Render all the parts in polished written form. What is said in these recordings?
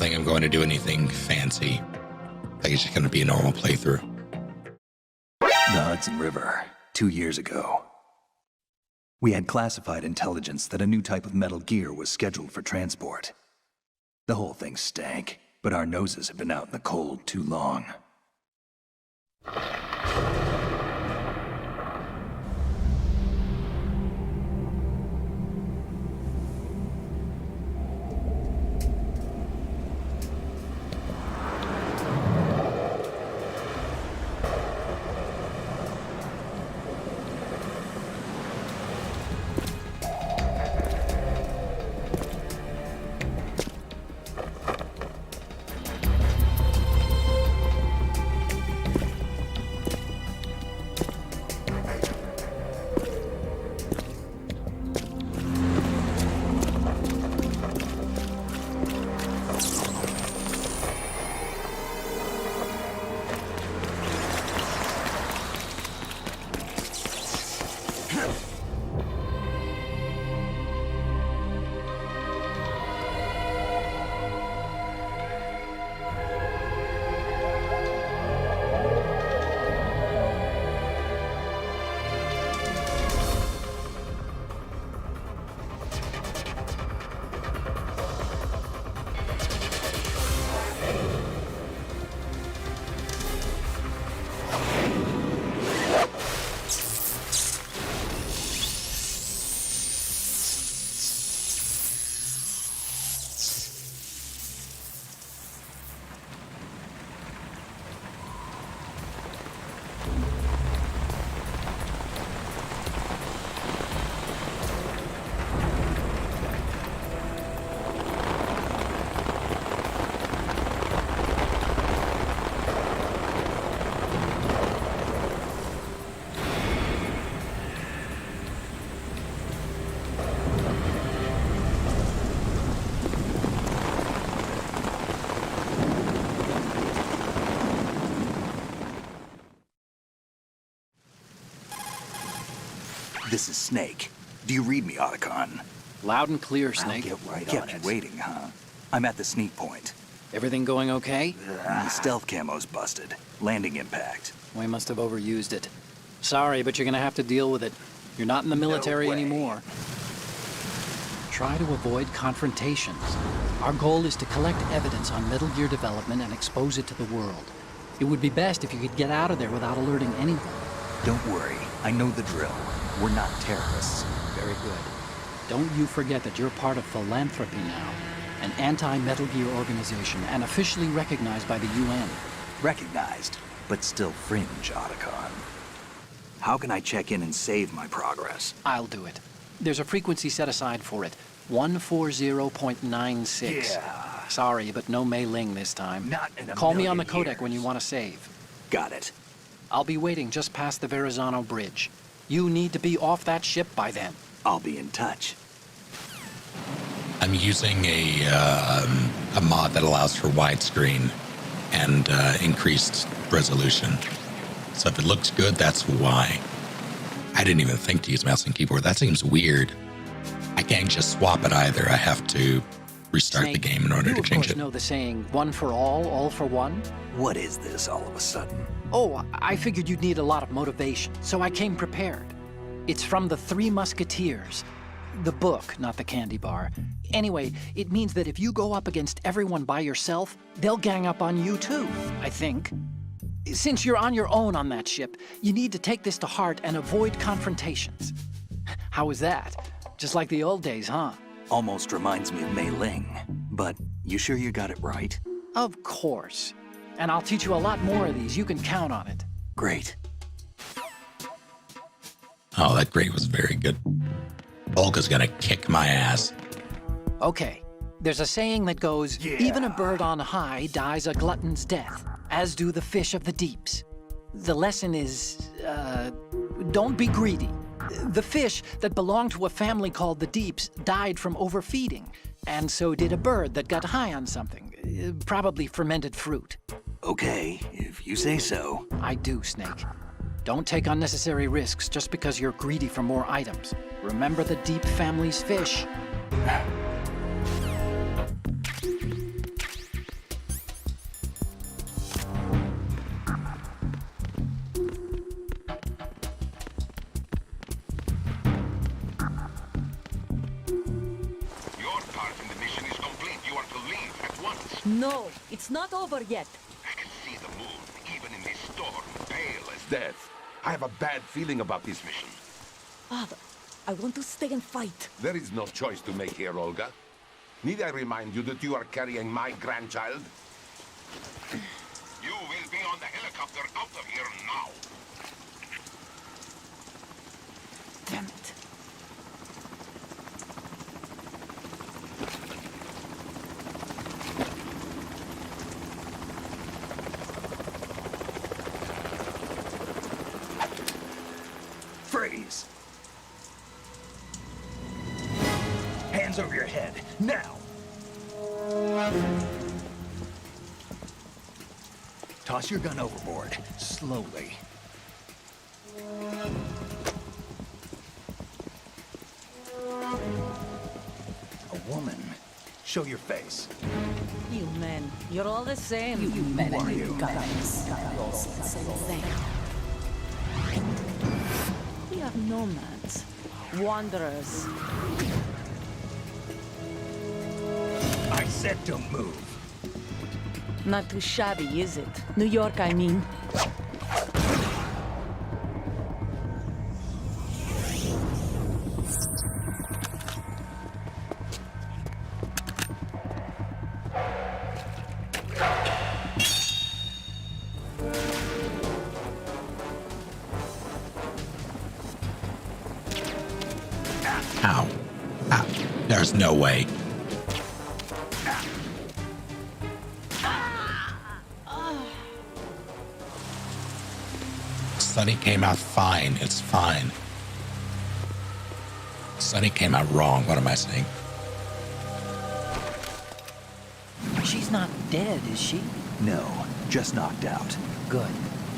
think I'm going to do anything fancy. I think it's just going to be a normal playthrough. The Hudson River, 2 years ago. We had classified intelligence that a new type of metal gear was scheduled for transport. The whole thing stank, but our noses had been out in the cold too long. This is Snake. Do you read me, Otacon? Loud and clear, Snake. I'll get right Kept you waiting, huh? I'm at the sneak point. Everything going okay? The stealth camo's busted. Landing impact. We must have overused it. Sorry, but you're gonna have to deal with it. You're not in the military anymore. Try to avoid confrontations. Our goal is to collect evidence on Metal Gear development and expose it to the world. It would be best if you could get out of there without alerting anyone. Don't worry. I know the drill. We're not terrorists. Very good. Don't you forget that you're part of Philanthropy now, an anti-Metal Gear organization and officially recognized by the UN. Recognized, but still fringe, Otacon. How can I check in and save my progress? I'll do it. There's a frequency set aside for it. 140.96. Yeah. Sorry, but no Mei Ling this time. Not in a Call me on the million codec when you years. want to save. Got it. I'll be waiting just past the Verrazano Bridge. You need to be off that ship by then. I'll be in touch. I'm using a mod that allows for widescreen and increased resolution. So if it looks good, that's why. I didn't even think to use mouse and keyboard. That seems weird. I can't just swap it either. I have to restart Snake, the game in order to change it. You, of course, know the saying, one for all for one? What is this all of a sudden? Oh, I figured you'd need a lot of motivation, so I came prepared. It's from the Three Musketeers. The book, not the candy bar. Anyway, it means that if you go up against everyone by yourself, they'll gang up on you too, I think. Since you're on your own on that ship, you need to take this to heart and avoid confrontations. How was that? Just like the old days, huh? Almost reminds me of Mei Ling. But you sure you got it right? Of course. And I'll teach you a lot more of these. You can count on it. Great. Oh, that great was very good. Olga's gonna kick my ass. Okay. There's a saying that goes, even a bird on high dies a glutton's death, as do the fish of the deeps. The lesson is, don't be greedy. The fish that belonged to a family called the Deeps died from overfeeding, and so did a bird that got high on something, probably fermented fruit. Okay, if you say so. I do, Snake. Don't take unnecessary risks just because you're greedy for more items. Remember the Deep family's fish. No, it's not over yet. I can see the moon, even in this storm, pale as death. I have a bad feeling about this mission. Father, I want to stay and fight. There is no choice to make here, Olga. Need I remind you that you are carrying my grandchild? You will be on the helicopter out of here now. Damn it. Freeze! Hands over your head, now! Toss your gun overboard, slowly. A woman. Show your face. You men, you're all the same. Who are you? We are nomads, wanderers. I said don't move. Not too shabby, is it? New York, I mean. Ow. Ow. There's no way. Sunny came out fine. It's fine. Sunny came out wrong. What am I saying? She's not dead, is she? No, just knocked out. Good.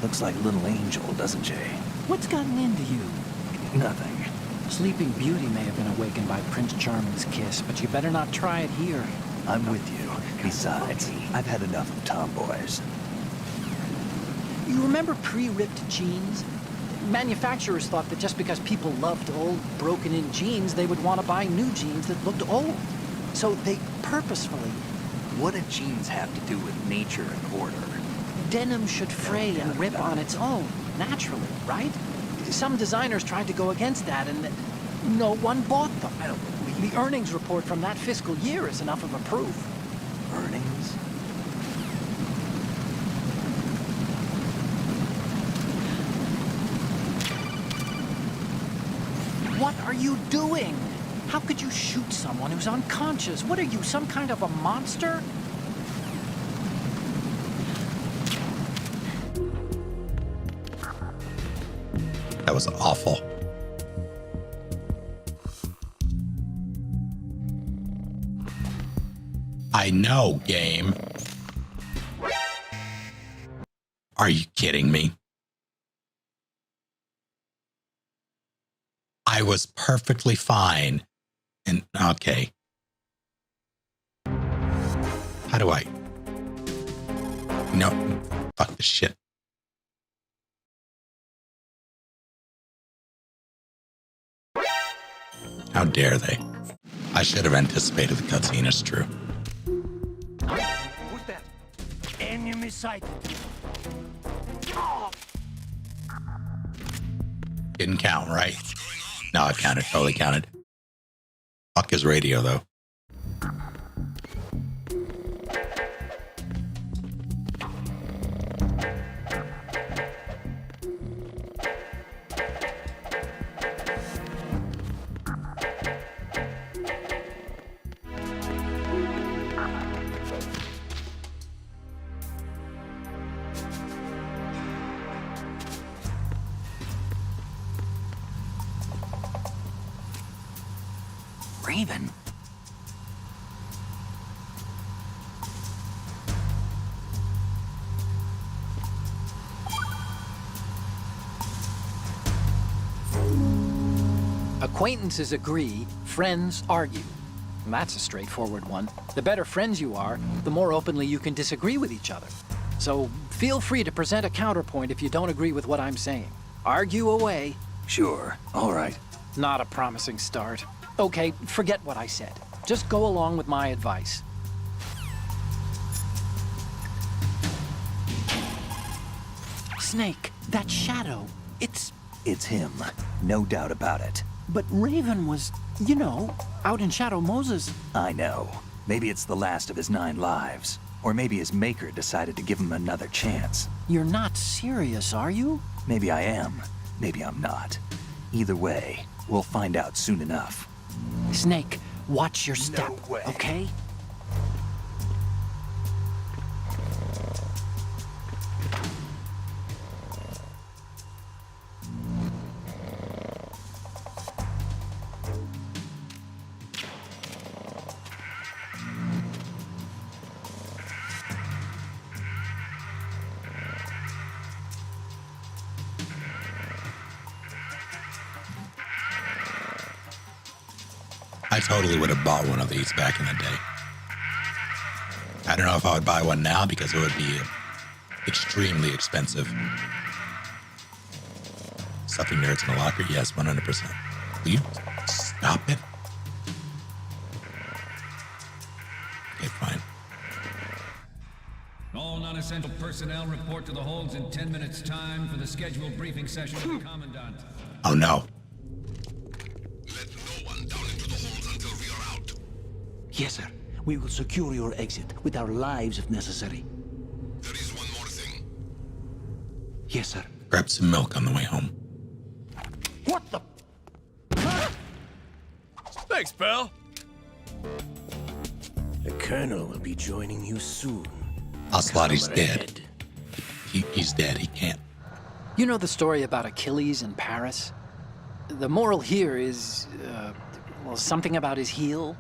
Looks like Little Angel, doesn't she? What's gotten into you? Nothing. Sleeping Beauty may have been awakened by Prince Charming's kiss, but you better not try it here. I'm with you. Besides, I've had enough of tomboys. You remember pre-ripped jeans? Manufacturers thought that just because people loved old, broken-in jeans, they would want to buy new jeans that looked old. So they purposefully... What do jeans have to do with nature and order? Denim should fray and rip on its own, naturally, right? Some designers tried to go against that, and no one bought them. I don't believe The earnings report from that fiscal year is enough of a proof. earnings. What are you doing? How could you shoot someone who's unconscious? What are you, some kind of a monster? That was awful. I know, game. Are you kidding me? I was perfectly fine. And okay. How do I? No, fuck this shit. How dare they? I should have anticipated the cutscene, it's true. Who's that? Enemy sighted. Didn't count, right? No, it counted. Totally counted. Fuck his radio, though. Raven. Acquaintances agree, friends argue. And that's a straightforward one. The better friends you are, the more openly you can disagree with each other. So feel free to present a counterpoint if you don't agree with what I'm saying. Argue away. Sure, all right. Not a promising start. Okay, forget what I said. Just go along with my advice. Snake, that shadow, it's him. No doubt about it. But Raven was, you know, out in Shadow Moses. I know. Maybe it's the last of his 9 lives. Or maybe his maker decided to give him another chance. You're not serious, are you? Maybe I am. Maybe I'm not. Either way, we'll find out soon enough. Snake, watch your step, No way. okay? I totally would have bought one of these back in the day. I don't know if I would buy one now because it would be extremely expensive. Stuffing nerds in a locker? Yes, 100%. Will you stop it? Okay, fine. All non-essential personnel report to the holds in 10 minutes' time for the scheduled briefing session with the Commandant. Oh no. Let no one down into the holds until we are out. Yes, sir. We will secure your exit with our lives if necessary. There is one more thing. Yes, sir. Grab some milk on the way home. What the? Thanks, pal. The Colonel will be joining you soon. Ocelotti's Come dead. ahead. He's dead. He can't. You know the story about Achilles in Paris? The moral here is, well, something about his heel.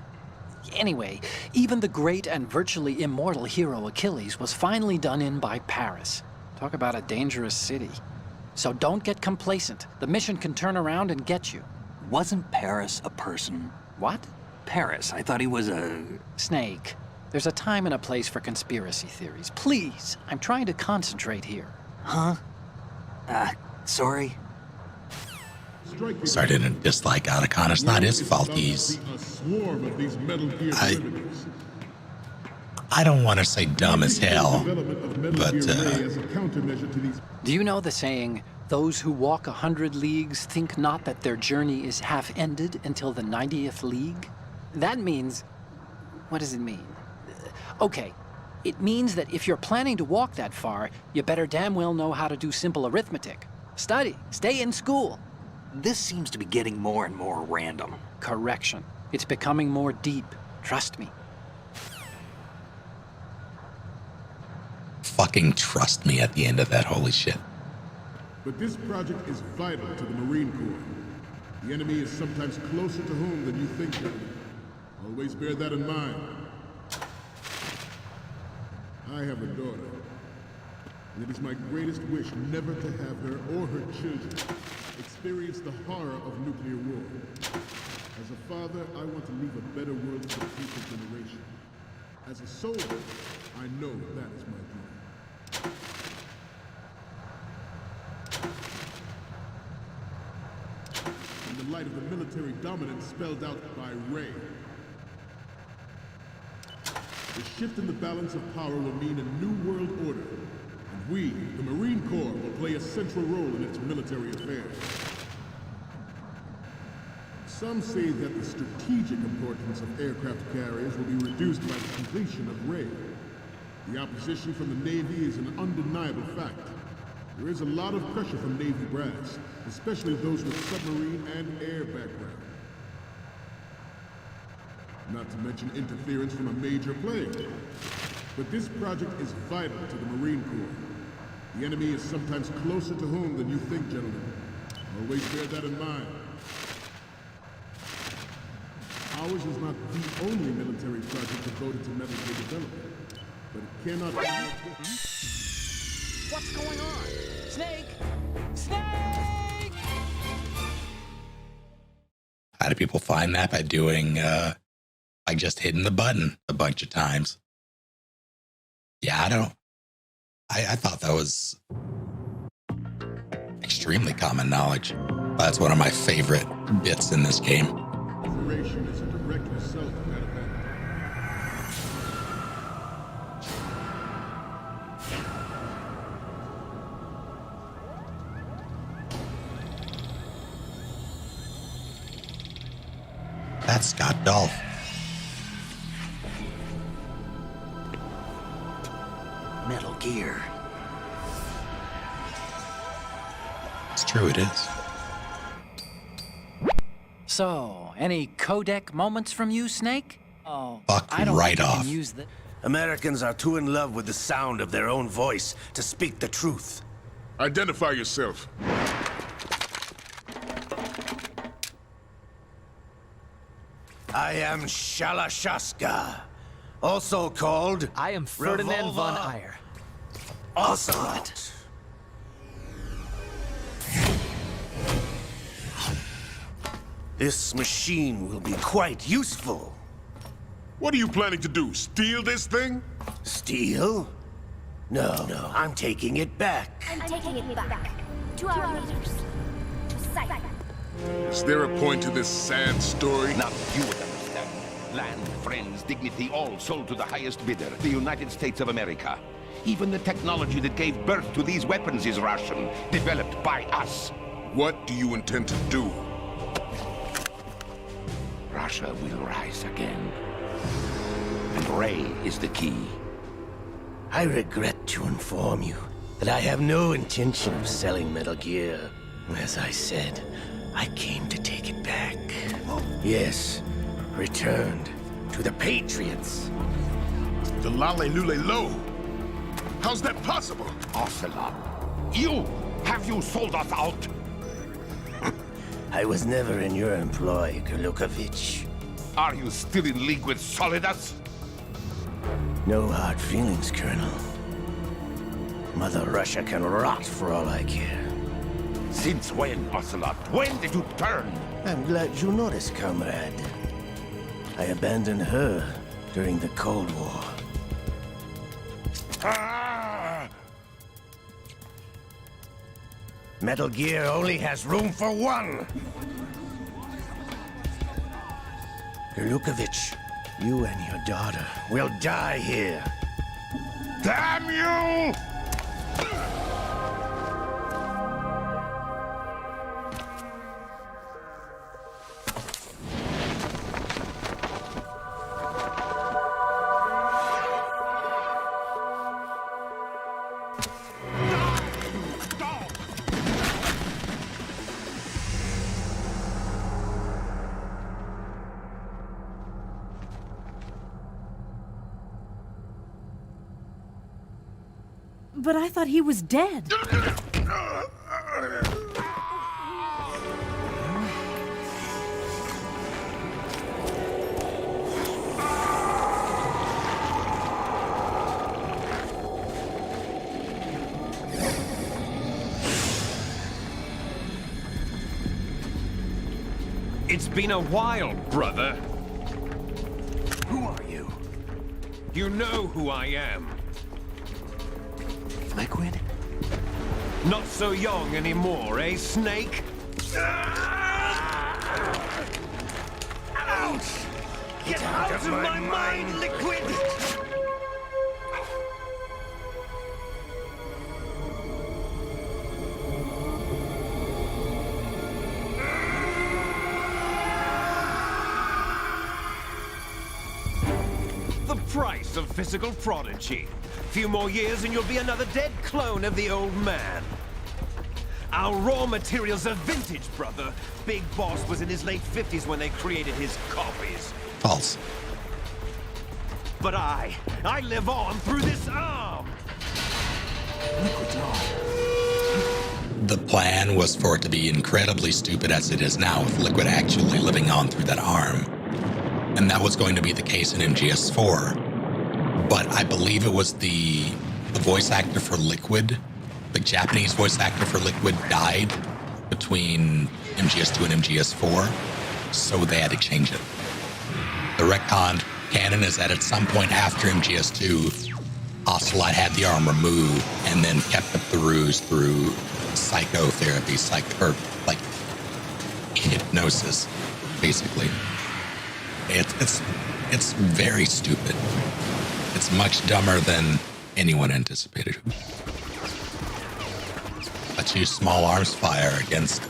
Anyway, even the great and virtually immortal hero Achilles was finally done in by Paris. Talk about a dangerous city. So don't get complacent. The mission can turn around and get you. Wasn't Paris a person? What? Paris, I thought he was a... Snake, there's a time and a place for conspiracy theories. Please, I'm trying to concentrate here. Huh? Sorry? Started to dislike Otacon. It's not his fault. I don't want to say dumb as hell, but Do you know the saying, those who walk 100 leagues think not that their journey is half ended until the 90th league? That means, what does it mean? Okay, it means that if you're planning to walk that far, you better damn well know how to do simple arithmetic. Study, stay in school. This seems to be getting more and more random. Correction. It's becoming more deep. Trust me. fucking trust me at the end of that. Holy shit. But this project is vital to the Marine Corps. The enemy is sometimes closer to home than you think, gentlemen. Always bear that in mind. I have a daughter, and it is my greatest wish never to have her or her children experience the horror of nuclear war. As a father, I want to leave a better world for the future generation. As a soldier, I know that is my duty. In the light of the military dominance spelled out by Ray, the shift in the balance of power will mean a new world order, and we, the Marine Corps, will play a central role in its military affairs. Some say that the strategic importance of aircraft carriers will be reduced by the completion of Ray. The opposition from the Navy is an undeniable fact. There is a lot of pressure from Navy brass, especially those with submarine and air background. Not to mention interference from a major player. But this project is vital to the Marine Corps. The enemy is sometimes closer to home than you think, gentlemen. Always bear that in mind. Ours is not the only military project devoted to metal gear development, but it cannot be... What's going on? Snake! Snake! How do people find that? By doing, like just hitting the button a bunch of times. Yeah, I thought that was extremely common knowledge. That's one of my favorite bits in this game. Operation is a direct result of that event. That's Scott Dolph. Metal Gear. It's true, it is. So, any codec moments from you, Snake? Oh, Fuck I don't right think you off. can use the... Americans are too in love with the sound of their own voice to speak the truth. Identify yourself. I am Shalashaska, also called... I am Ferdinand von Revolver Eyre. Ocelot. This machine will be quite useful. What are you planning to do? Steal this thing? Steal? No, I'm taking it back. I'm taking it back. To our leaders. To Cypher. Is there a point to this sad story? Now you would understand. Land, friends, dignity, all sold to the highest bidder, the United States of America. Even the technology that gave birth to these weapons is Russian, developed by us. What do you intend to do? Russia will rise again. And Ray is the key. I regret to inform you that I have no intention of selling Metal Gear. As I said, I came to take it back. Yes, returned to the Patriots. The Lale Lule Lo? How's that possible? Ocelot, have you sold us out? I was never in your employ, Kurlukovich. Are you still in league with Solidus? No hard feelings, Colonel. Mother Russia can rot for all I care. Since when, Ocelot? When did you turn? I'm glad you noticed, comrade. I abandoned her during the Cold War. Ah! Metal Gear only has room for one! Kurlukovich, you and your daughter will die here. Damn you! But I thought he was dead. It's been a while, brother. Who are you? You know who I am. Liquid? Not so young anymore, eh, Snake? Ouch! Get out of my mind, Liquid! The price of physical prodigy. Few more years and you'll be another dead clone of the old man. Our raw materials are vintage, brother. Big Boss was in his late 50s when they created his copies. False. But I live on through this arm. The plan was for it to be incredibly stupid as it is now, with Liquid actually living on through that arm. And that was going to be the case in MGS4. But I believe it was the voice actor for Liquid, the Japanese voice actor for Liquid, died between MGS2 and MGS4, so they had to change it. The retcon canon is that at some point after MGS2, Ocelot had the arm removed and then kept up the ruse through psychotherapy, hypnosis, basically. It's very stupid. It's much dumber than anyone anticipated. Let's use small arms fire against...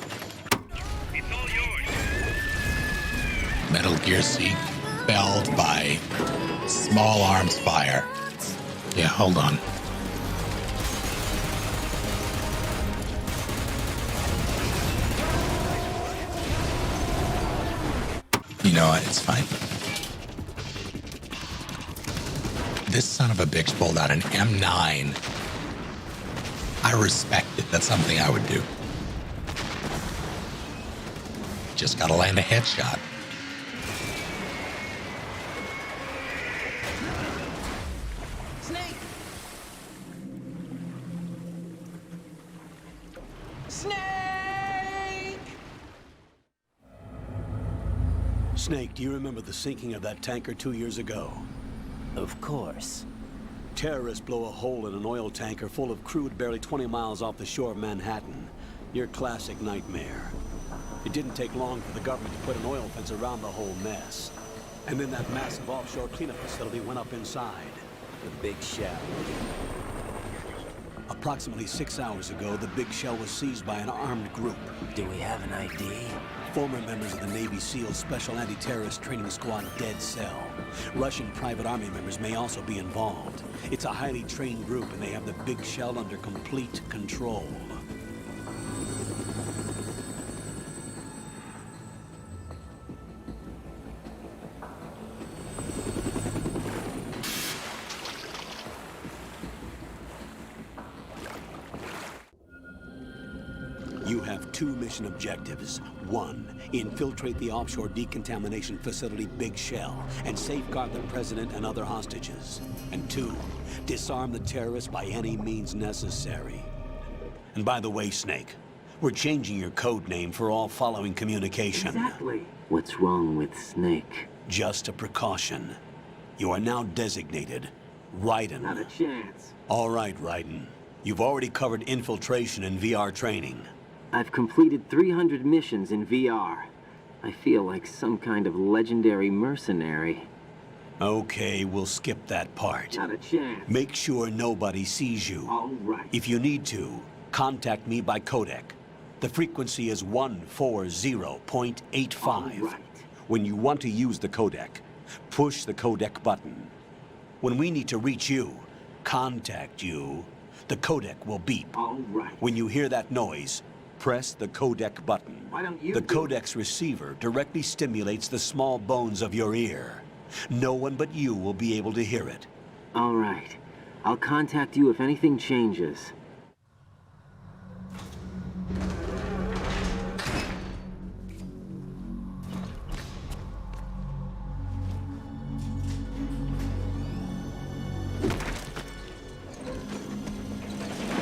It's all yours. Metal Gear seat felled by small arms fire. Yeah, hold on. You know what? It's fine. This son of a bitch pulled out an M9. I respect it. That's something I would do. Just gotta land a headshot. Snake! Snake! Snake, do you remember the sinking of that tanker 2 years ago? Of course. Terrorists blow a hole in an oil tanker full of crude barely 20 miles off the shore of Manhattan. Your classic nightmare. It didn't take long for the government to put an oil fence around the whole mess. And then that massive offshore cleanup facility went up inside. The Big Shell. Approximately 6 hours ago, the Big Shell was seized by an armed group. Do we have an ID? Former members of the Navy SEALs Special Anti-Terrorist Training Squad Dead Cell. Russian private army members may also be involved. It's a highly trained group, and they have the Big Shell under complete control. You have 2 mission objectives. 1, infiltrate the offshore decontamination facility Big Shell and safeguard the president and other hostages. And 2, disarm the terrorists by any means necessary. And by the way, Snake, we're changing your code name for all following communication. Exactly. What's wrong with Snake? Just a precaution. You are now designated Raiden. Not a chance. All right, Raiden. You've already covered infiltration and VR training. I've completed 300 missions in VR. I feel like some kind of legendary mercenary. Okay, we'll skip that part. Not a chance. Make sure nobody sees you. All right. If you need to, contact me by codec. The frequency is 140.85. All right. When you want to use the codec, push the codec button. When we need to reach you, contact you, the codec will beep. All right. When you hear that noise, press the codec button. Why don't you The do it? codec's receiver directly stimulates the small bones of your ear. No one but you will be able to hear it. All right. I'll contact you if anything changes.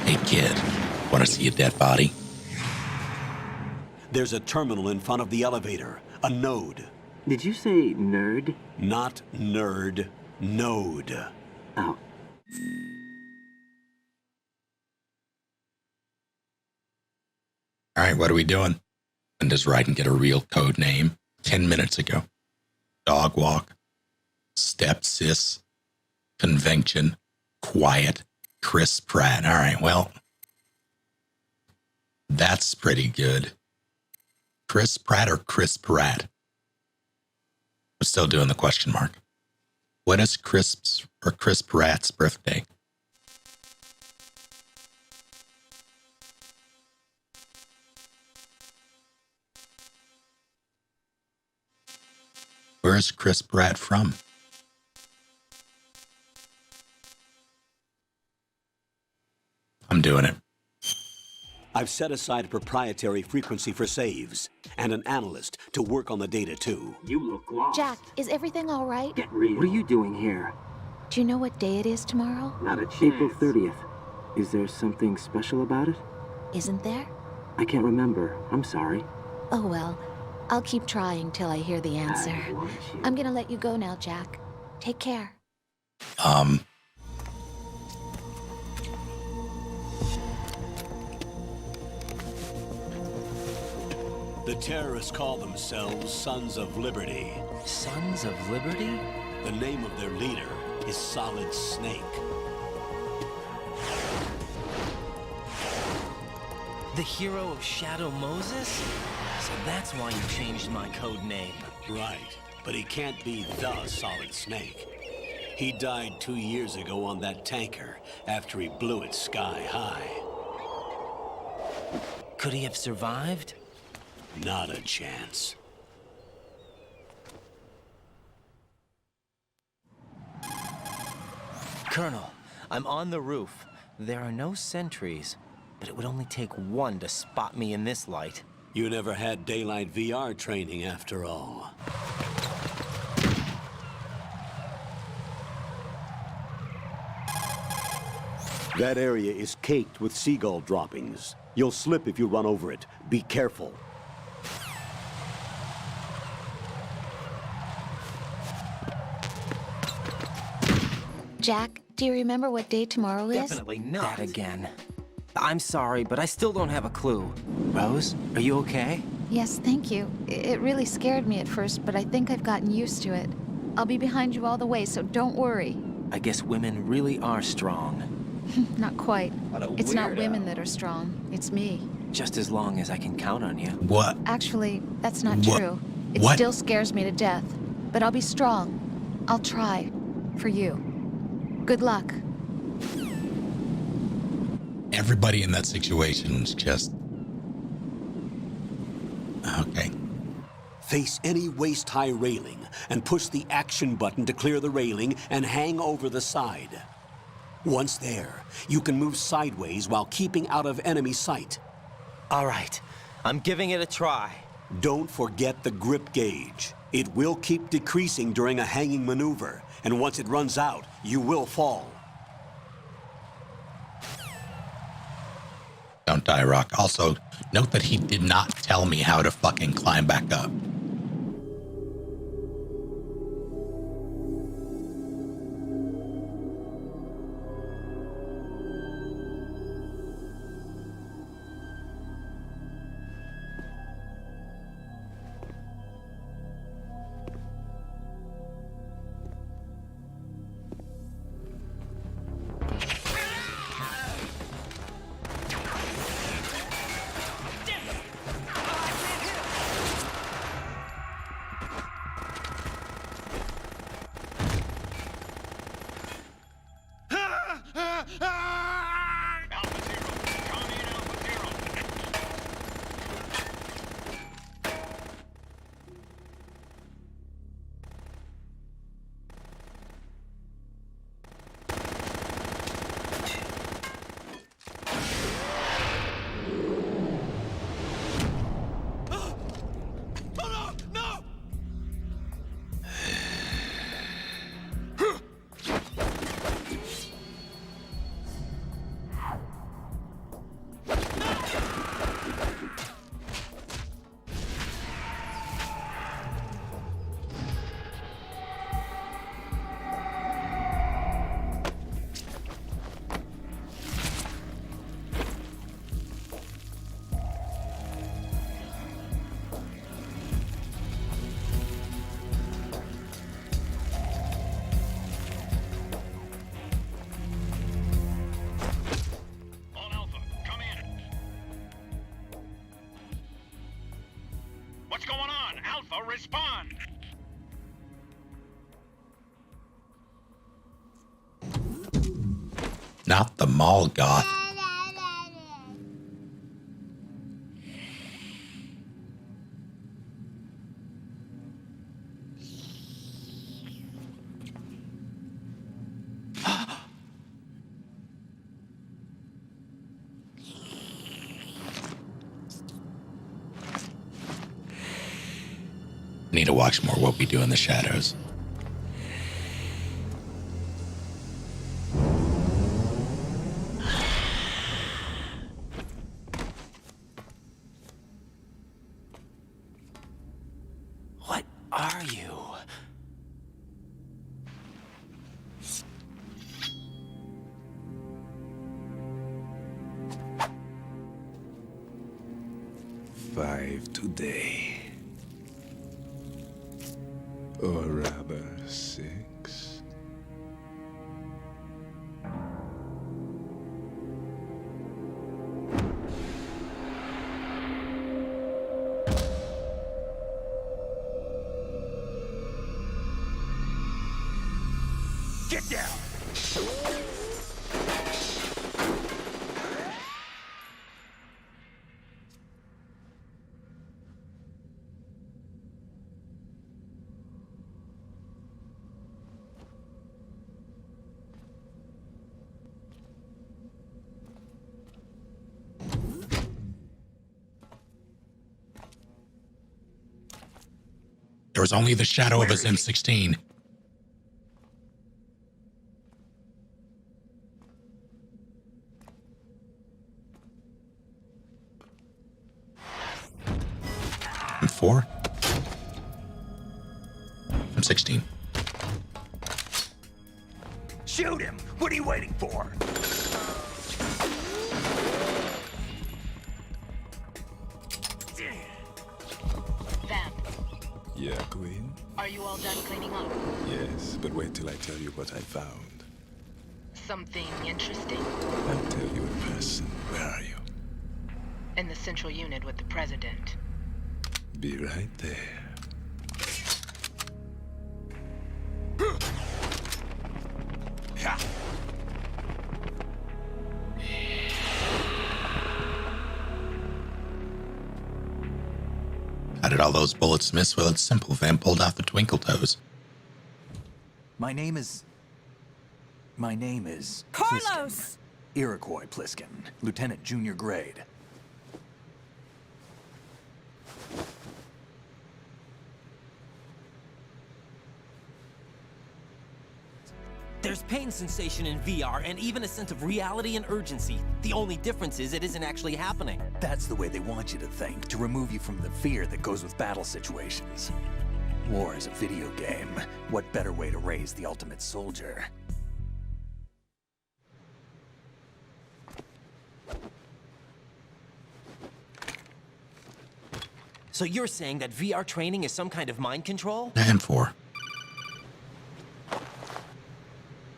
Hey, kid. Want to see a dead body? There's a terminal in front of the elevator, a node. Did you say nerd? Not nerd, node. Oh. All right, what are we doing? When does Raiden get a real code name? 10 minutes ago. Dog walk, step sis, convention, quiet, Chris Pratt. All right, well, that's pretty good. Chris Pratt or Chris Pratt? I'm still doing the question mark. When is Chris Pratt's birthday? Where is Chris Pratt from? I'm doing it. I've set aside a proprietary frequency for saves, and an analyst to work on the data too. You look lost. Jack, is everything all right? Get real. What are you doing here? Do you know what day it is tomorrow? Not a chance. April 30th. Is there something special about it? Isn't there? I can't remember. I'm sorry. Oh well. I'll keep trying till I hear the answer. I'm gonna let you go now, Jack. Take care. The terrorists call themselves Sons of Liberty. Sons of Liberty? The name of their leader is Solid Snake. The hero of Shadow Moses? So that's why you changed my code name. Right, but he can't be the Solid Snake. He died 2 years ago on that tanker after he blew it sky high. Could he have survived? Not a chance. Colonel, I'm on the roof. There are no sentries, but it would only take one to spot me in this light. You never had daylight VR training after all. That area is caked with seagull droppings. You'll slip if you run over it. Be careful. Jack, do you remember what day tomorrow is? Definitely not. That again. I'm sorry, but I still don't have a clue. Rose, are you okay? Yes, thank you. It really scared me at first, but I think I've gotten used to it. I'll be behind you all the way, so don't worry. I guess women really are strong. Not quite. What a It's not weirdo. women that are strong. It's me. Just as long as I can count on you. What? Actually, that's not What? true. It What? still scares me to death. But I'll be strong. I'll try. For you. Good luck. Everybody in that situation is just... Okay. Face any waist-high railing and push the action button to clear the railing and hang over the side. Once there, you can move sideways while keeping out of enemy sight. All right, I'm giving it a try. Don't forget the grip gauge. It will keep decreasing during a hanging maneuver, and once it runs out, you will fall. Don't die, Rock. Also, note that he did not tell me how to fucking climb back up. What's going on? Alpha, respond! Not the mall goth. Need to watch more What We Do in the Shadows. What are you? Five today. Or rather, 6. was only the shadow of his M16. M4? M16. Shoot him! What are you waiting for? Vamp, Yeah, Queen? are you all done cleaning up? Yes, but wait till I tell you what I found. Something interesting? I'll tell you in person. Where are you? In the central unit with the president. Be right there. How did all those bullets miss? Well, it's simple. Vamp pulled off the twinkle toes. My name is Carlos! Pliskin. Iroquois Pliskin, Lieutenant Junior Grade. There's pain sensation in VR and even a sense of reality and urgency. The only difference is it isn't actually happening. That's the way they want you to think, to remove you from the fear that goes with battle situations. War is a video game. What better way to raise the ultimate soldier? So you're saying that VR training is some kind of mind control? M4.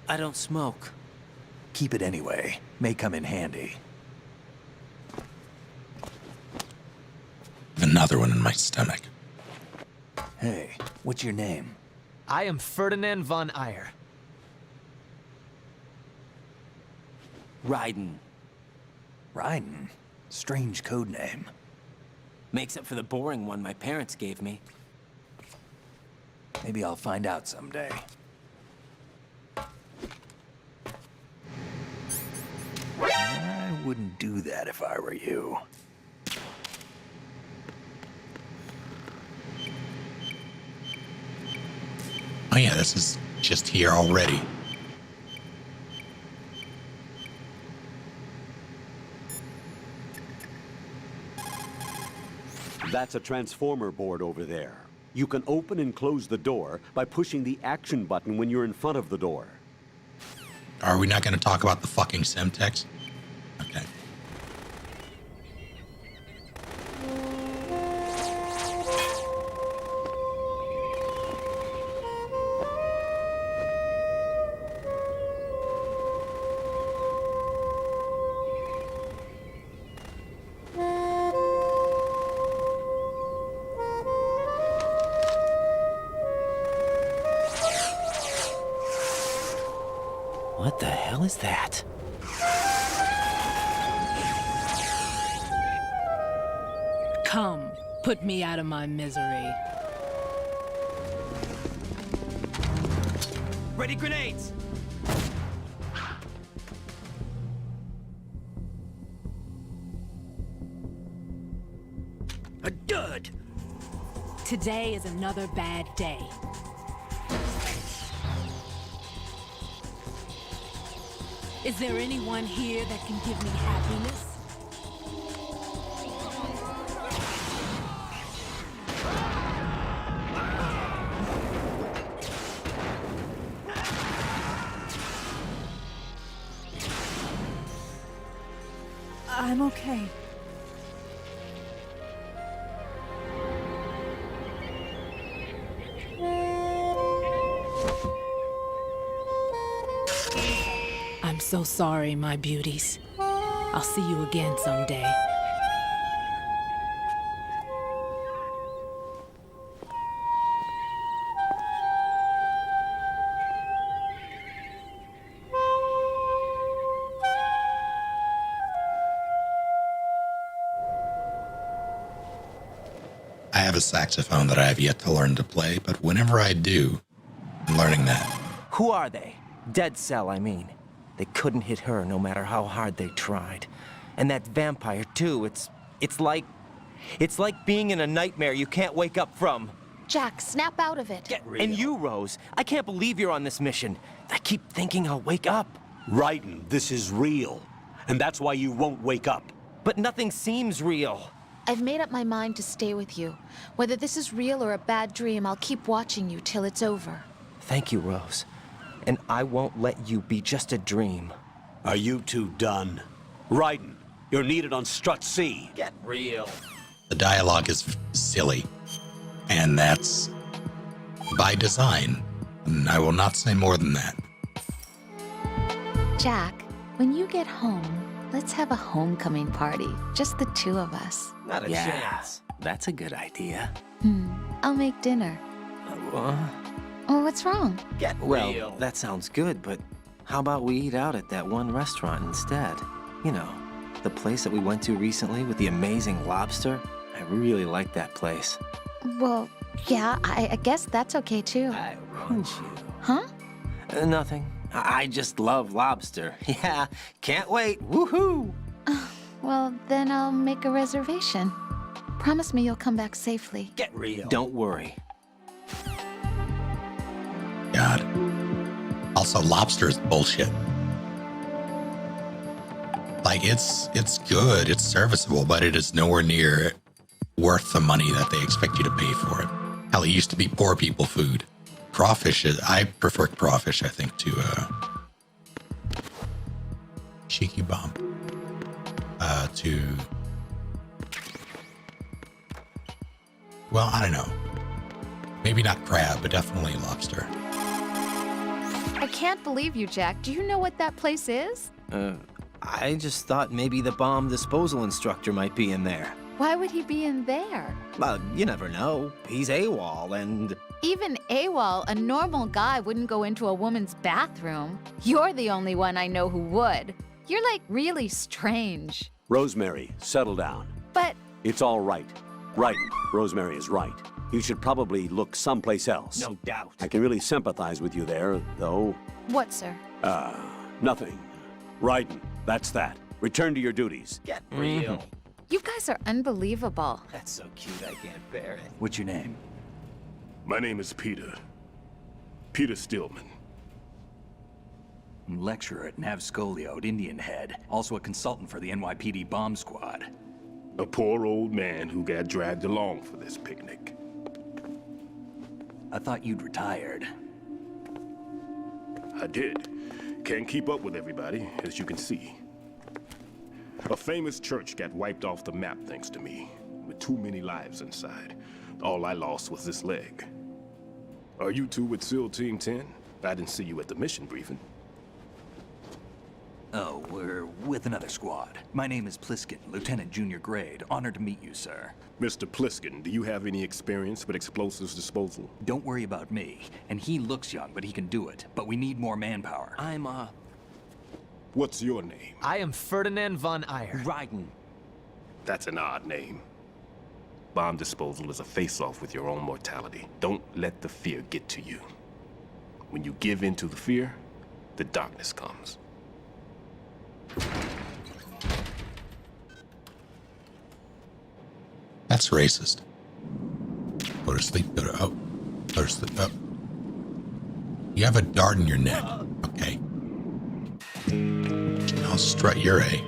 I don't smoke. Keep it anyway. May come in handy. Another one in my stomach. Hey, what's your name? I am Ferdinand von Eyre. Raiden. Raiden? Strange code name. Makes up for the boring one my parents gave me. Maybe I'll find out someday. I wouldn't do that if I were you. Oh yeah, this is just here already. That's a transformer board over there. You can open and close the door by pushing the action button when you're in front of the door. Are we not going to talk about the fucking Semtex? Okay. What the hell is that? Come, put me out of my misery. Ready grenades! A dud! Today is another bad day. Is there anyone here that can give me happiness? I'm okay. I'm so sorry, my beauties. I'll see you again someday. I have a saxophone that I have yet to learn to play, but whenever I do, I'm learning that. Who are they? Dead Cell, I mean. They couldn't hit her no matter how hard they tried. And that vampire, too, it's like being in a nightmare you can't wake up from. Jack, snap out of it. And you, Rose, I can't believe you're on this mission. I keep thinking I'll wake up. Raiden, this is real. And that's why you won't wake up. But nothing seems real. I've made up my mind to stay with you. Whether this is real or a bad dream, I'll keep watching you till it's over. Thank you, Rose. And I won't let you be just a dream. Are you two done? Raiden, you're needed on Strut C. Get real. The dialogue is silly, and that's by design. And I will not say more than that. Jack, when you get home, let's have a homecoming party. Just the two of us. Not a chance. That's a good idea. I'll make dinner. Oh, what's wrong? Get real. That sounds good, but how about we eat out at that one restaurant instead? You know, the place that we went to recently with the amazing lobster. I really like that place. Well, yeah, I guess that's okay too. I want you. Huh? Nothing. I just love lobster. Yeah, can't wait. Woohoo! Well, then I'll make a reservation. Promise me you'll come back safely. Get real. Don't worry. God. Also, lobster is bullshit. Like, it's good, it's serviceable, but it is nowhere near worth the money that they expect you to pay for it. Hell, it used to be poor people food. Crawfish I prefer crawfish, I think, to cheeky bomb. Well, I don't know. Maybe not crab, but definitely lobster. I can't believe you, Jack. Do you know what that place is? I just thought maybe the bomb disposal instructor might be in there. Why would he be in there? Well, you never know. He's AWOL and... Even AWOL, a normal guy wouldn't go into a woman's bathroom. You're the only one I know who would. You're like really strange. Rosemary, settle down. But... It's all right. Right. Rosemary is right. You should probably look someplace else. No doubt. I can really sympathize with you there, though. What, sir? Nothing. Raiden, that's that. Return to your duties. Get real. You guys are unbelievable. That's so cute, I can't bear it. What's your name? My name is Peter. Peter Stillman. Lecturer at Nav Scolio at Indian Head. Also a consultant for the NYPD bomb squad. A poor old man who got dragged along for this picnic. I thought you'd retired. I did. Can't keep up with everybody, as you can see. A famous church got wiped off the map thanks to me, with too many lives inside. All I lost was this leg. Are you two with SEAL Team 10? I didn't see you at the mission briefing. Oh, we're with another squad. My name is Pliskin, Lieutenant Junior Grade. Honored to meet you, sir. Mr. Pliskin, do you have any experience with explosives disposal? Don't worry about me. And he looks young, but he can do it. But we need more manpower. What's your name? I am Ferdinand von Ayer. Raiden. That's an odd name. Bomb disposal is a face-off with your own mortality. Don't let the fear get to you. When you give in to the fear, the darkness comes. That's racist. Go to sleep, go to sleep, oh. You have a dart in your neck, okay? I'll strut your A.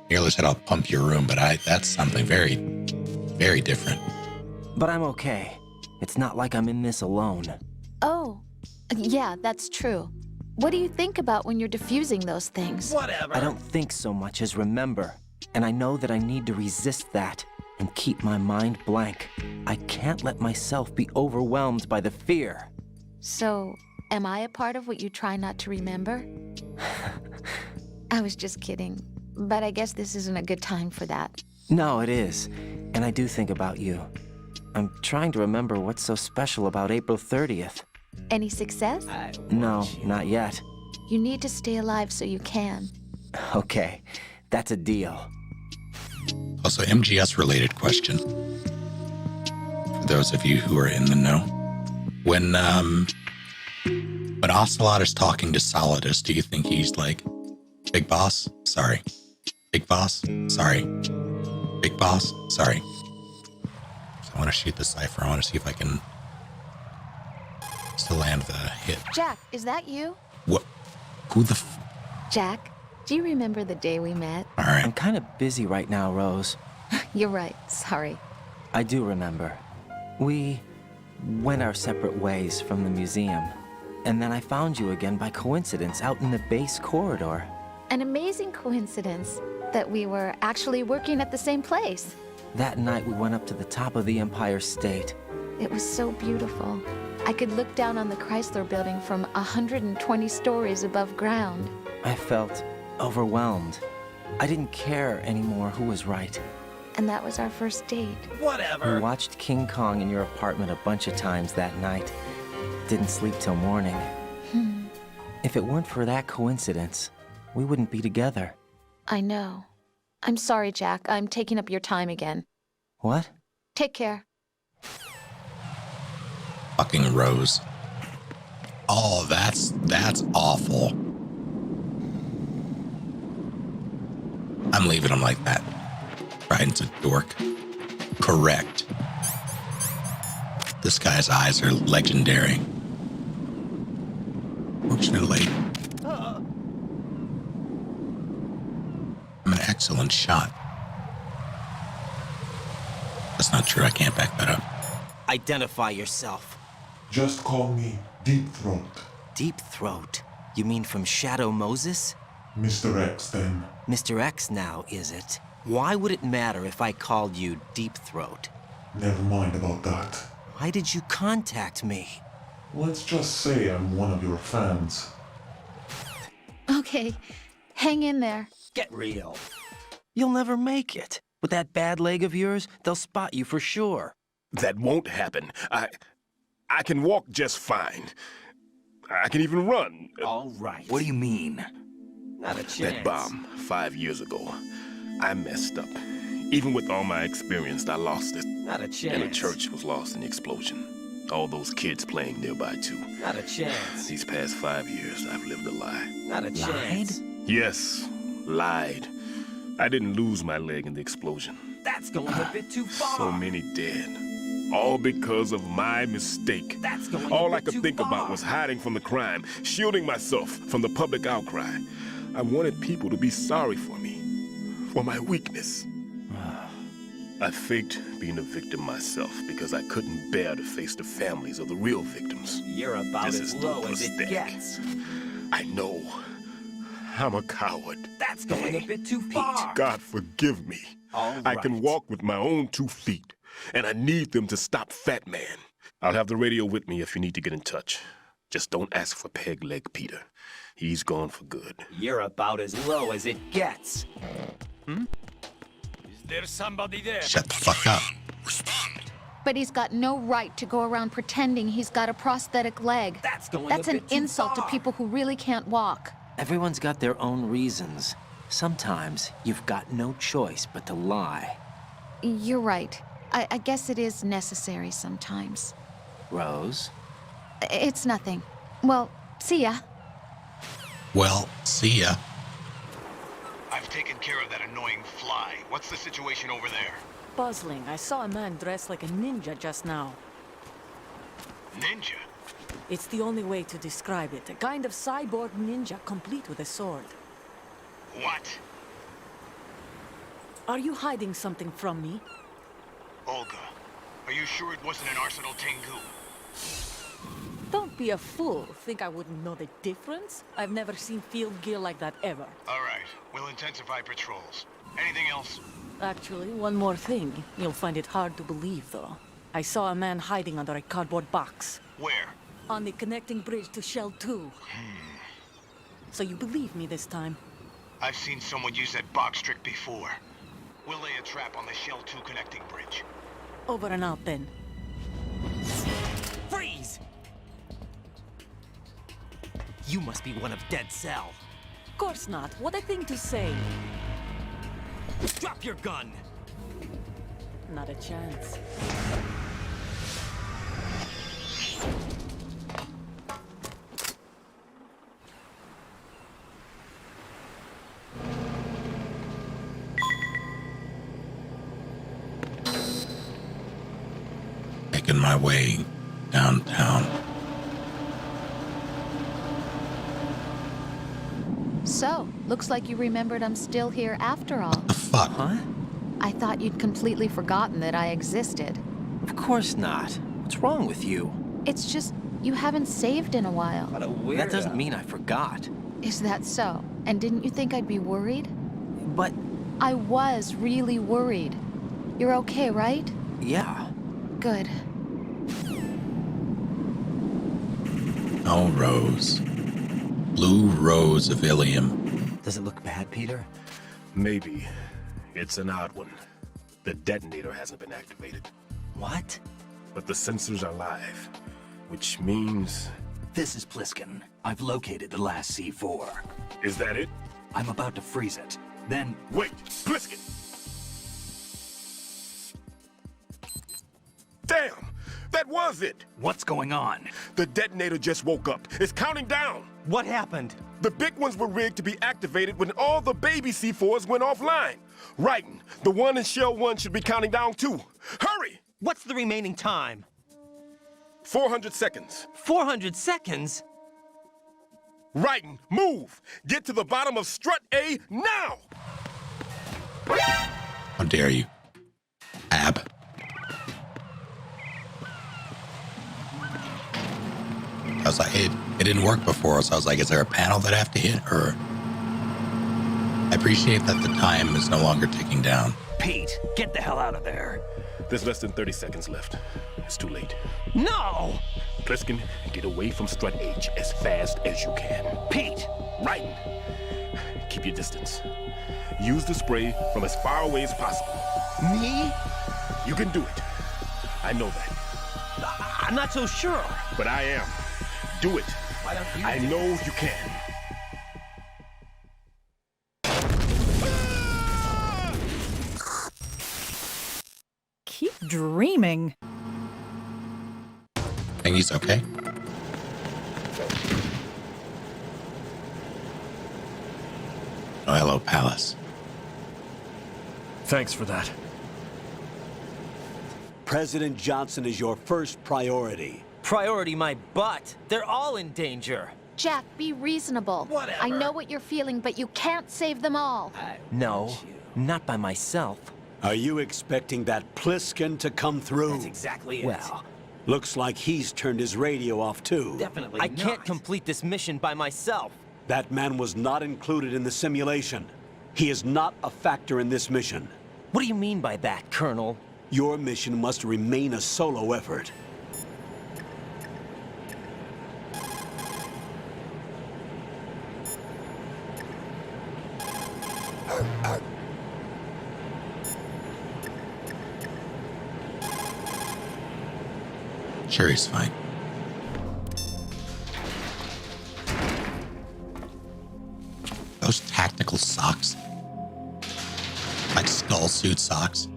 Nearly said I'll pump your room, but that's something very, very different. But I'm okay. It's not like I'm in this alone. Oh, yeah, that's true. What do you think about when you're diffusing those things? Whatever. I don't think so much as remember. And I know that I need to resist that and keep my mind blank. I can't let myself be overwhelmed by the fear. So, am I a part of what you try not to remember? I was just kidding. But I guess this isn't a good time for that. No, it is. And I do think about you. I'm trying to remember what's so special about April 30th. Any success? No, not yet. You need to stay alive so you can. Okay, that's a deal. Also, MGS-related question. For those of you who are in the know. When Ocelot is talking to Solidus, do you think he's like, Big Boss? Sorry. Big Boss? Sorry. Big Boss? Sorry. I want to shoot the cipher. I want to see if I can still land the hit. Jack, is that you? What? Who the Jack, do you remember the day we met? All right. I'm kind of busy right now, Rose. You're right. Sorry. I do remember. We went our separate ways from the museum. And then I found you again by coincidence out in the base corridor. An amazing coincidence that we were actually working at the same place. That night we went up to the top of the Empire State. It was so beautiful. I could look down on the Chrysler building from 120 stories above ground. I felt overwhelmed. I didn't care anymore who was right. And that was our first date. We watched King Kong in your apartment a bunch of times that night. Didn't sleep till morning. If it weren't for that coincidence, we wouldn't be together. I know. I'm sorry, Jack. I'm taking up your time again. What? Take care. Fucking Rose. Oh, that's awful. I'm leaving him like that. Ryan's a dork. Correct. This guy's eyes are legendary. Fortunately, I'm an excellent shot. That's not true. I can't back that up. Identify yourself. Just call me Deep Throat. Deep Throat? You mean from Shadow Moses? Mr. X, then. Mr. X now, is it? Why would it matter if I called you Deep Throat? Never mind about that. Why did you contact me? Let's just say I'm one of your fans. Okay, hang in there. Get real. You'll never make it. With that bad leg of yours, they'll spot you for sure. That won't happen. I can walk just fine. I can even run. All right. What do you mean? Not a chance. That bomb 5 years ago, I messed up. Even with all my experience, I lost it. Not a chance. And the church was lost in the explosion. All those kids playing nearby, too. Not a chance. These past 5 years, I've lived a lie. Not a chance. Yes, lied. I didn't lose my leg in the explosion. That's going a bit too far. So many dead. All because of my mistake. That's going All a I bit could too think far. about was hiding from the crime, shielding myself from the public outcry. I wanted people to be sorry for me, for my weakness. I faked being a victim myself because I couldn't bear to face the families of the real victims. You're about This as is low no as it mistake. gets. I know. I'm a coward. That's going a bit too far. God forgive me. All I can right. walk with my own 2 feet, and I need them to stop Fat Man. I'll have the radio with me if you need to get in touch. Just don't ask for Peg Leg Peter. He's gone for good. You're about as low as it gets. Is there somebody there? Shut the fuck up. But he's got no right to go around pretending he's got a prosthetic leg. That's going That's a an bit too insult far. to people who really can't walk. Everyone's got their own reasons. Sometimes you've got no choice but to lie. You're right. I guess it is necessary sometimes. Rose? It's nothing. Well, see ya. Well, see ya. I've taken care of that annoying fly. What's the situation over there? Puzzling. I saw a man dressed like a ninja just now. Ninja? It's the only way to describe it. A kind of cyborg ninja complete with a sword. What? Are you hiding something from me? Olga, are you sure it wasn't an Arsenal Tengu? Don't be a fool. Think I wouldn't know the difference? I've never seen field gear like that ever. All right, we'll intensify patrols. Anything else? Actually, one more thing. You'll find it hard to believe, though. I saw a man hiding under a cardboard box. Where? On the connecting bridge to Shell 2. So you believe me this time? I've seen someone use that box trick before. We'll lay a trap on the Shell 2 connecting bridge. Over and out, then. Freeze! You must be one of Dead Cell. Of course not. What a thing to say. Drop your gun! Not a chance. making my way downtown. So, looks like you remembered I'm still here after all. The fuck? Huh? I thought you'd completely forgotten that I existed. Of course not. What's wrong with you? It's just, you haven't saved in a while. What a weirdo. That doesn't mean I forgot. Is that so? And didn't you think I'd be worried? But... I was really worried. You're okay, right? Yeah. Good. Oh, Rose. Blue Rose of Ilium. Does it look bad, Peter? Maybe. It's an odd one. The detonator hasn't been activated. What? But the sensors are live, which means... This is Pliskin. I've located the last C4. Is that it? I'm about to freeze it. Then... Wait! Pliskin! Damn! That was it! What's going on? The detonator just woke up. It's counting down! What happened? The big ones were rigged to be activated when all the baby C4s went offline. Writing, the one in Shell 1 should be counting down too. Hurry! What's the remaining time? 400 seconds. 400 seconds? Writing, move! Get to the bottom of strut A now! How dare you? Ab. I was like, it didn't work before, so I was like, is there a panel that I have to hit? Or I appreciate that the time is no longer ticking down. Pete, get the hell out of there. There's less than 30 seconds left. It's too late. No! Pliskin, get away from strut H as fast as you can. Pete! Right. Keep your distance. Use the spray from as far away as possible. Me? You can do it. I know that. I'm not so sure. But I am. Do it. Why don't you I do know it? you can. Keep dreaming. Think he's okay? Oh, hello, Palace. Thanks for that. President Johnson is your first priority. Priority my butt. They're all in danger. Jack, be reasonable. Whatever. I know what you're feeling, but you can't save them all. No, not by myself. Are you expecting that Pliskin to come through? That's exactly it. Well, looks like he's turned his radio off too. Definitely I can't complete this mission by myself. That man was not included in the simulation. He is not a factor in this mission. What do you mean by that, Colonel? Your mission must remain a solo effort. Sure, he's fine. Those tactical socks. Like skull suit socks.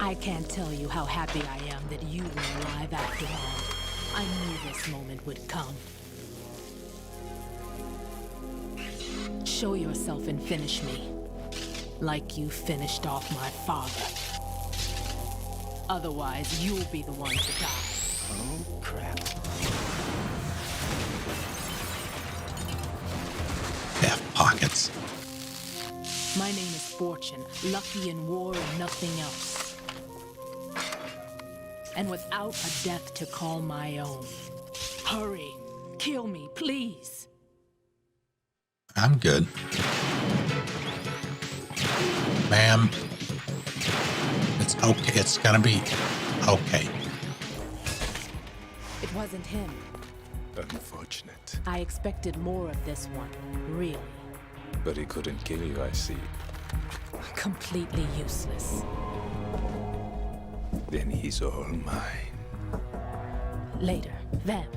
I can't tell you how happy I am that you were alive after all. I knew this moment would come. Show yourself and finish me. Like you finished off my father. Otherwise, you'll be the one to die. Oh, crap. Half pockets. My name is Fortune, lucky in war and nothing else. And without a death to call my own. Hurry, kill me, please. I'm good. Ma'am. It's okay. It's gonna be okay. It wasn't him. Unfortunate. I expected more of this one, really. But he couldn't kill you, I see. Completely useless. Then he's all mine. Later, Vamp.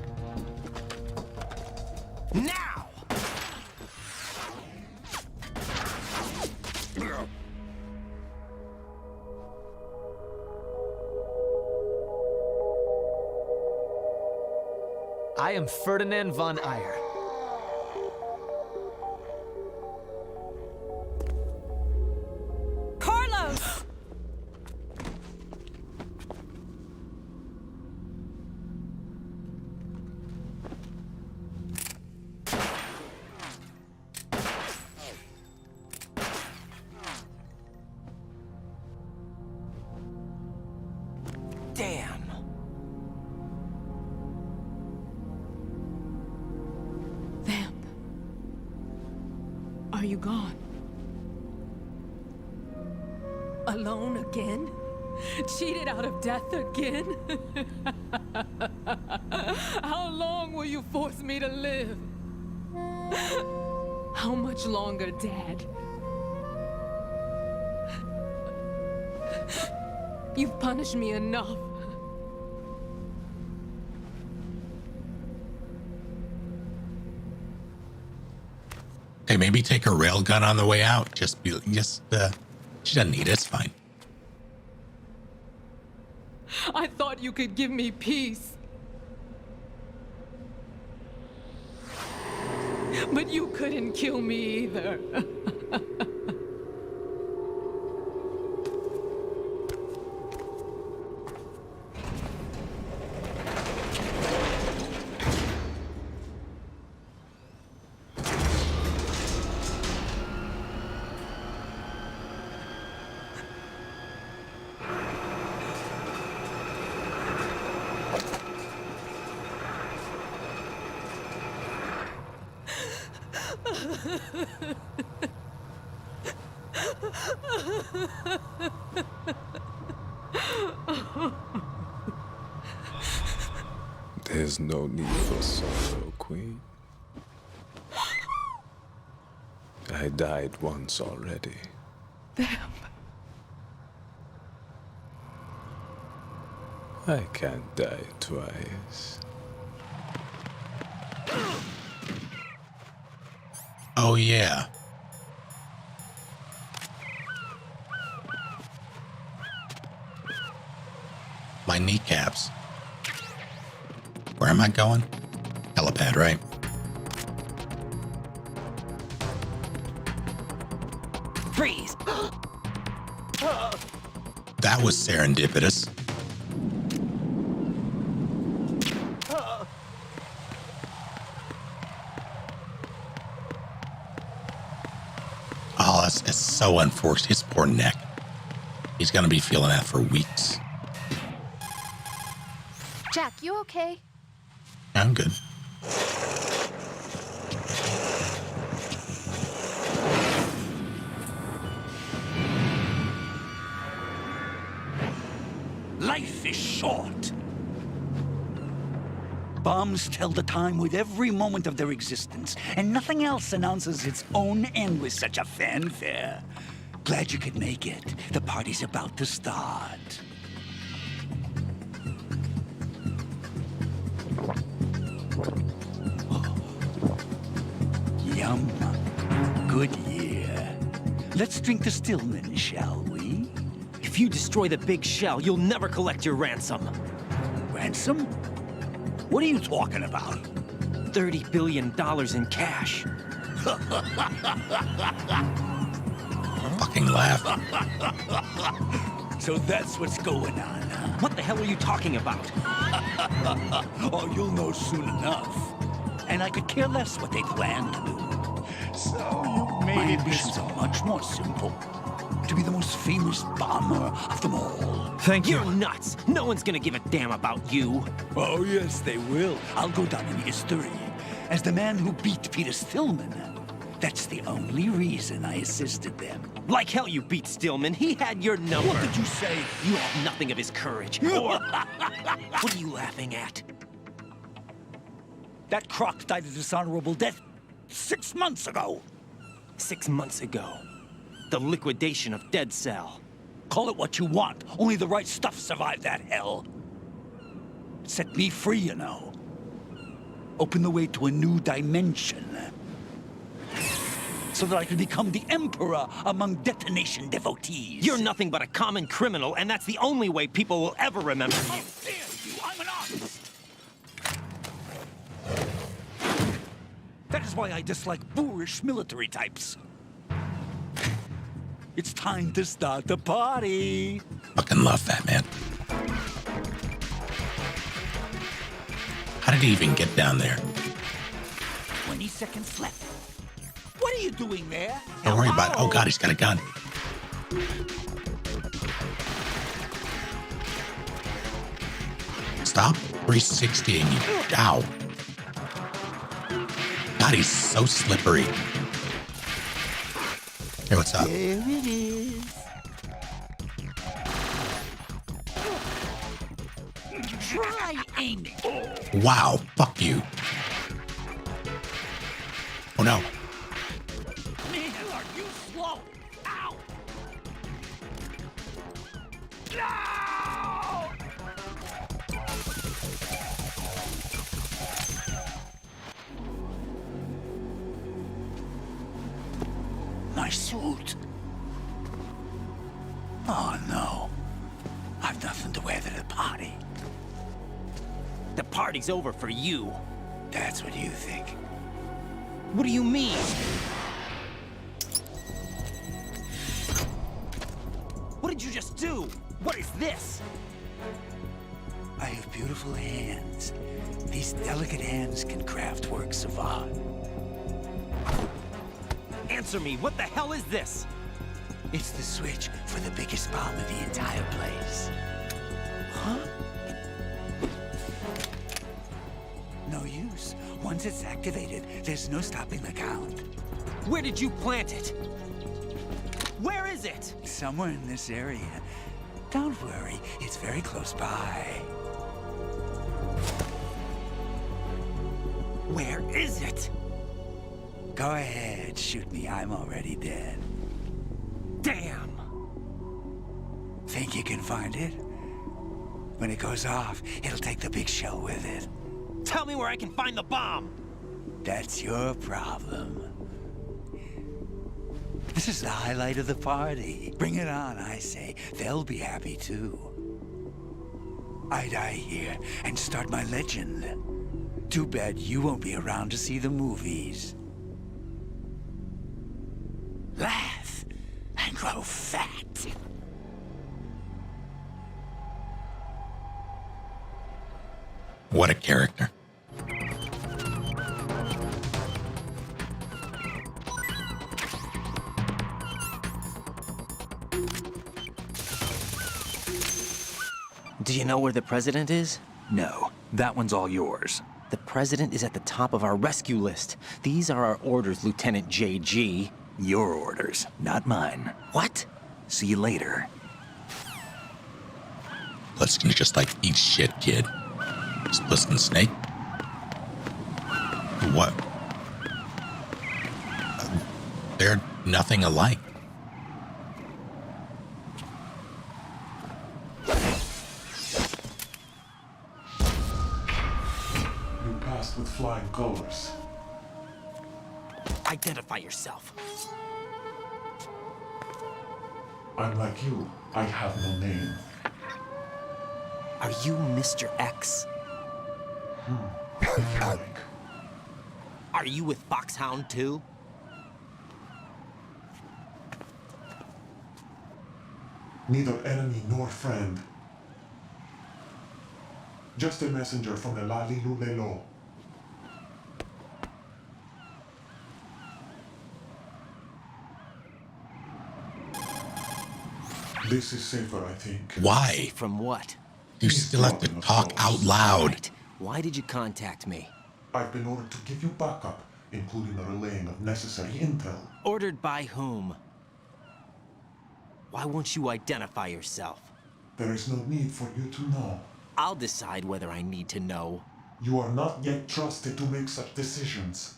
Now! I am Ferdinand von Ayer. Carlos! Damn. Vamp. Are you gone? Alone again? Cheated out of death again? How long will you force me to live? How much longer, Dad? You've punished me enough. Hey, maybe take her railgun on the way out. She doesn't need it. It's fine. I thought you could give me peace. But you couldn't kill me either. There's no need for sorrow, Queen. I died once already. Vamp. I can't die twice. Oh, yeah. My kneecaps. Where am I going? Helipad, right? Freeze! That was serendipitous. Oh, it's so unfortunate. His poor neck. He's going to be feeling that for weeks. Jack, you okay? I'm good. Life is short. Bombs tell the time with every moment of their existence, and nothing else announces its own end with such a fanfare. Glad you could make it. The party's about to start. Yum. Good year. Let's drink to Stillman, shall we? If you destroy the big shell, you'll never collect your ransom. Ransom? What are you talking about? $30 billion in cash. Fucking laugh. So that's what's going on, huh? What the hell are you talking about? Oh, you'll know soon enough. And I could care less what they plan to do. So you made My it ambitions are much more simple. To be the most famous bomber of them all. Thank you. You're nuts. No one's gonna give a damn about you. Oh, yes, they will. I'll go down in history as the man who beat Peter Stillman. That's the only reason I assisted them. Like hell you beat Stillman. He had your number. What did you say? You have nothing of his courage. Or... What are you laughing at? That croc died a dishonorable death 6 months ago. 6 months ago. The liquidation of Dead Cell. Call it what you want. Only the right stuff survived that hell. Set me free, you know. Open the way to a new dimension. So that I can become the Emperor among detonation devotees. You're nothing but a common criminal, and that's the only way people will ever remember you. How dare you? I'm an artist. That is why I dislike boorish military types. It's time to start the party. Fucking love that, man. How did he even get down there? 20 seconds left. What are you doing there? Don't worry about it. Oh god, he's got a gun. Stop 360ing you. Ow. God, he's so slippery. Hey, what's up? There it is. Try aiming. Wow, fuck you. Oh no. Man, are you slow? Ow! No! My suit. Oh no. I've nothing to wear to the party. The party's over for you. That's what you think. What do you mean? What did you just do? What is this? I have beautiful hands. These delicate hands can craft works of art. Answer me, what the hell is this? It's the switch for the biggest bomb in the entire place. Huh? No use. Once it's activated, there's no stopping the count. Where did you plant it? Where is it? Somewhere in this area. Don't worry, it's very close by. Where is it? Go ahead, shoot me. I'm already dead. Damn! Think you can find it? When it goes off, it'll take the big shell with it. Tell me where I can find the bomb! That's your problem. This is the highlight of the party. Bring it on, I say. They'll be happy too. I die here and start my legend. Too bad you won't be around to see the movies. Laugh and grow fat. What a character. Do you know where the president is? No, that one's all yours. The president is at the top of our rescue list. These are our orders, Lieutenant JG. Your orders, not mine. What? See you later. Let's just like eat shit, kid. Split snake? What? They're nothing alike. You passed with flying colors. Identify yourself. I'm like you. I have no name. Are you Mr. X? Are you with Foxhound too? Neither enemy nor friend. Just a messenger from the Lalilulelo. This is safer, I think. Why? From what? You still have to talk out loud. Right. Why did you contact me? I've been ordered to give you backup, including the relaying of necessary intel. Ordered by whom? Why won't you identify yourself? There is no need for you to know. I'll decide whether I need to know. You are not yet trusted to make such decisions.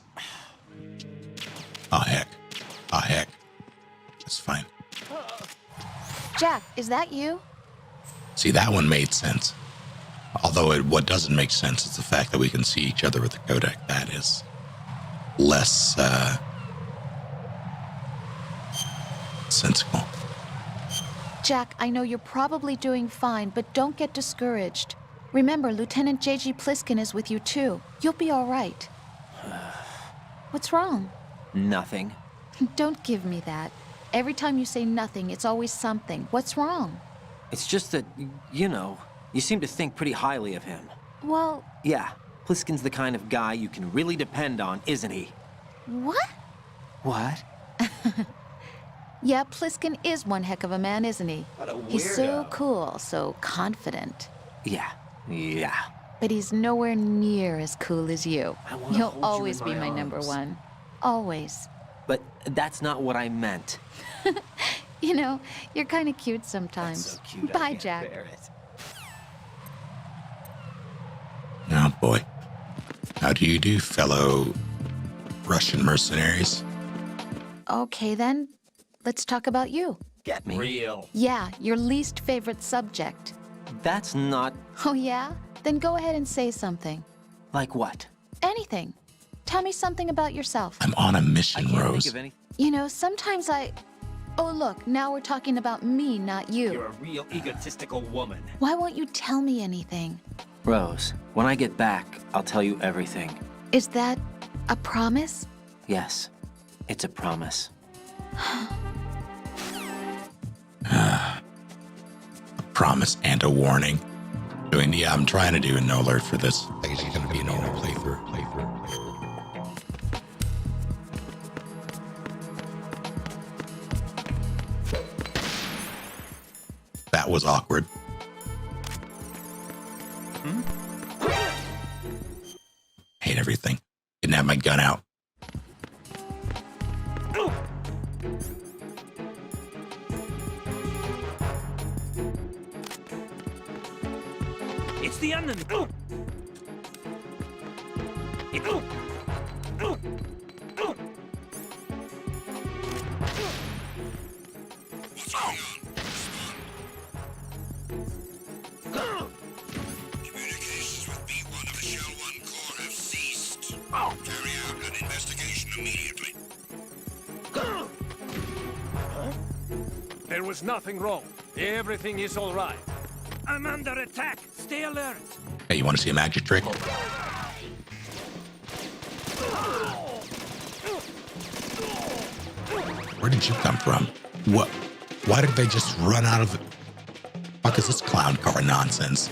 Oh, heck. Oh, heck. That's fine. Jack, is that you? See, that one made sense. Although what doesn't make sense is the fact that we can see each other with the codec. That is less sensical. Jack, I know you're probably doing fine, but don't get discouraged. Remember, Lieutenant JG Pliskin is with you too. You'll be all right. What's wrong? Nothing. Don't give me that. Every time you say nothing, it's always something. What's wrong? It's just that, you know, you seem to think pretty highly of him. Well... Yeah, Pliskin's the kind of guy you can really depend on, isn't he? What? What? Yeah, Pliskin is one heck of a man, isn't he? What a He's so weirdo. cool, so confident. Yeah. But he's nowhere near as cool as you. wanna You'll hold you always in be my my number arms. one. Always. But that's not what I meant. You know, you're kind of cute sometimes. That's so cute, I Bye, can't Jack. bear it. Oh boy. How do you do, fellow Russian mercenaries? Okay, then. Let's talk about you. Get me. Real. Yeah, your least favorite subject. That's not... Oh, yeah? Then go ahead and say something. Like what? Anything. Tell me something about yourself. I'm on a mission, Rose. You know, sometimes I... Oh, look, now we're talking about me, not you. You're a real egotistical woman. Why won't you tell me anything? Rose, when I get back, I'll tell you everything. Is that a promise? Yes, it's a promise. A promise and a warning. Yeah, I'm trying to do a no alert for this. I think it's going to be a normal playthrough. That was awkward. Hate everything. Didn't have my gun out. It's the enemy. Communications with B1 of the Shell 1 Corps have ceased. Carry out an investigation immediately. There was nothing wrong. Everything is all right. I'm under attack. Stay alert. Hey, you want to see a magic trick? Where did you come from? What? Why did they just run out of the... Fuck is this clown car nonsense?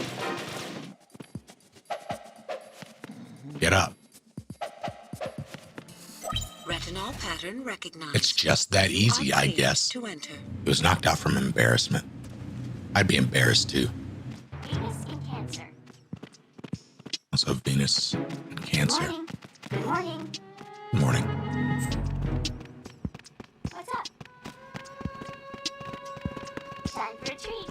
Get up. Retinol pattern recognized. It's just that easy, I guess. To enter. He was knocked out from embarrassment. I'd be embarrassed too. Venus in Cancer. Also, Venus and Cancer. Good morning. Good morning. What's up? Time for a treat.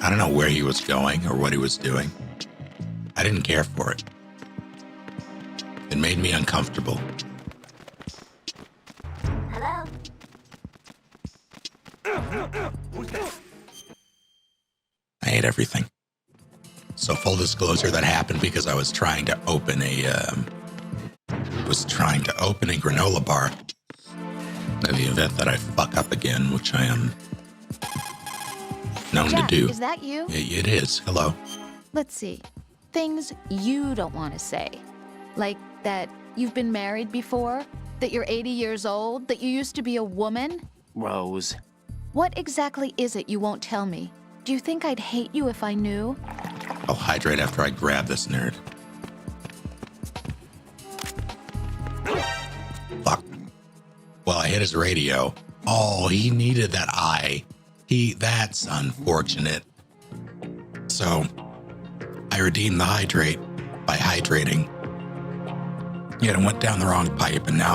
I don't know where he was going or what he was doing. I didn't care for it. It made me uncomfortable. Hello? I hate everything. So full disclosure, that happened because I was trying to open a granola bar. In the event that I fuck up again, which I am known Jack, to do. is that you? It is. Hello. Let's see. Things you don't want to say. Like that you've been married before, that you're 80 years old, that you used to be a woman. Rose. What exactly is it you won't tell me? Do you think I'd hate you if I knew? I'll hydrate after I grab this nerd. Fuck. Well, I hit his radio. Oh, he needed that eye. That's unfortunate. So, I redeemed the hydrate by hydrating. Yet I went down the wrong pipe, and now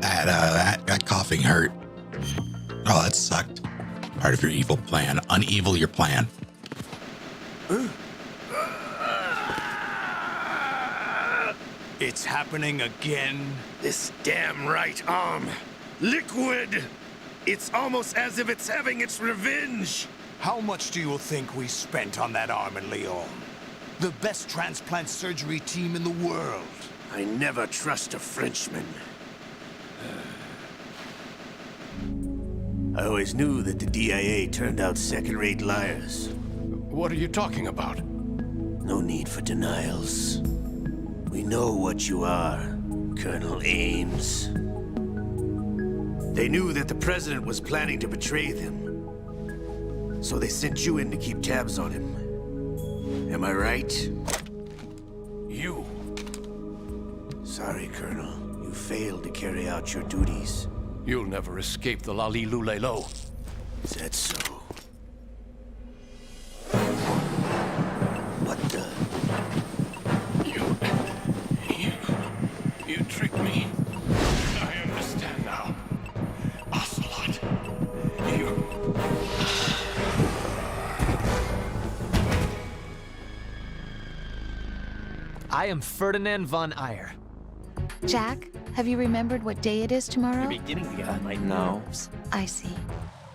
that coughing hurt. Oh, that sucked. Part of your evil plan. Unevel your plan. It's happening again. This damn right arm. Liquid! It's almost as if it's having its revenge. How much do you think we spent on that arm in Lyon? The best transplant surgery team in the world. I never trust a Frenchman. I always knew that the DIA turned out second-rate liars. What are you talking about? No need for denials. We know what you are, Colonel Ames. They knew that the President was planning to betray them. So they sent you in to keep tabs on him. Am I right? You. Sorry, Colonel. You failed to carry out your duties. You'll never escape the Lali Lulelo. Is that so? What the? You tricked me. I understand now. Ocelot. You... I am Ferdinand von Ayer. Jack, have you remembered what day it is tomorrow? You're beginning to get on my nerves. I see.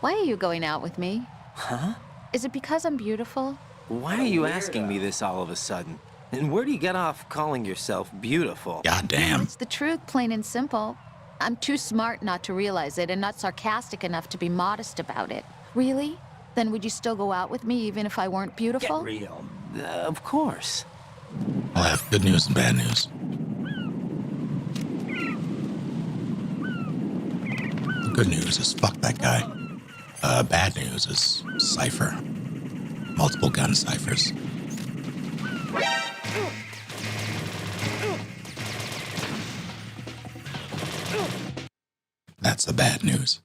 Why are you going out with me? Huh? Is it because I'm beautiful? Why are you asking me this all of a sudden? And where do you get off calling yourself beautiful? Goddamn. It's the truth, plain and simple. I'm too smart not to realize it and not sarcastic enough to be modest about it. Really? Then would you still go out with me even if I weren't beautiful? Get real. Of course. I'll have good news and bad news. The good news is fuck that guy. Bad news is Cypher. Multiple gun ciphers. That's the bad news.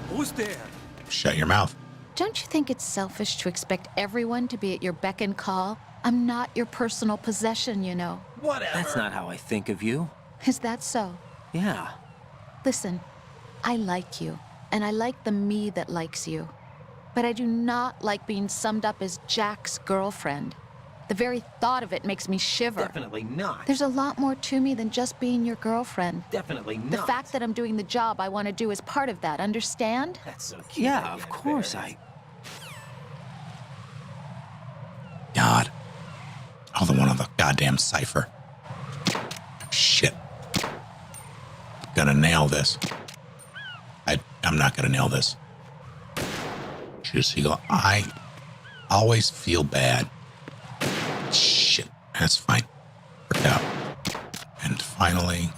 Who's there? Shut your mouth. Don't you think it's selfish to expect everyone to be at your beck and call? I'm not your personal possession, you know. Whatever. That's not how I think of you. Is that so? Yeah. Listen, I like you, and I like the me that likes you. But I do not like being summed up as Jack's girlfriend. The very thought of it makes me shiver. Definitely not. There's a lot more to me than just being your girlfriend. Definitely not. The fact that I'm doing the job I want to do is part of that, understand? That's so cute. Yeah, of course God. All the one on the goddamn cipher. Shit. Gonna nail this. I'm not gonna nail this. I always feel bad. Shit. That's fine. Worked out. And finally,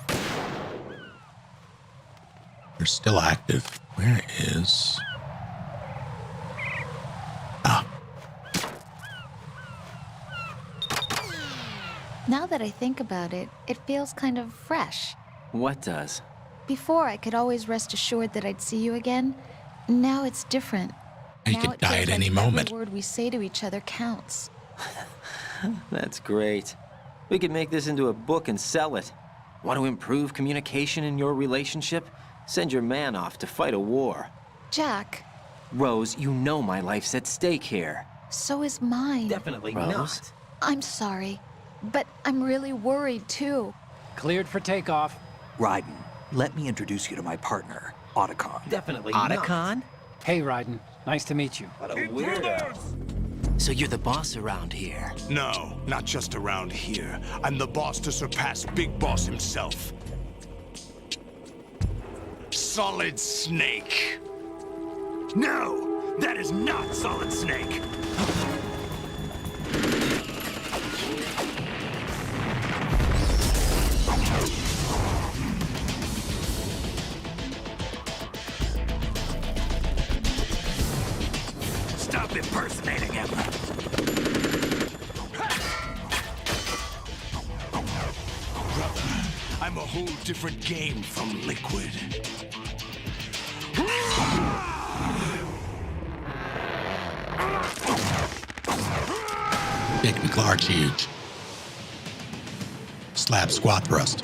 they're still active. Where is... Now that I think about it, it feels kind of fresh. What does? Before, I could always rest assured that I'd see you again. Now it's different. You Now could it die feels at like any moment. Every word we say to each other counts. That's great. We could make this into a book and sell it. Want to improve communication in your relationship? Send your man off to fight a war. Jack. Rose, you know my life's at stake here. So is mine. Definitely not. I'm sorry, but I'm really worried too. Cleared for takeoff. Raiden, let me introduce you to my partner, Otacon. Definitely Otacon? Hey, Raiden. Nice to meet you. What a weirdo. So you're the boss around here? No, not just around here. I'm the boss to surpass Big Boss himself. Solid Snake. No! That is not Solid Snake! Stop impersonating him. Brother, I'm a whole different game from Liquid. Big McLarge huge. Slab squat thrust.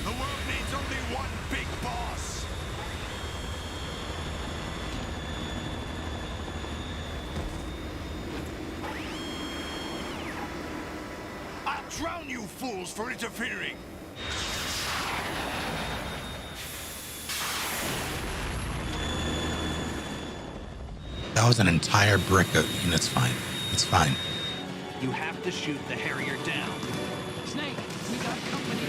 The world needs only one big boss. I'll drown you fools for interfering. that was an entire brick of... It's fine. It's fine. You have to shoot the Harrier down. Snake, we got company.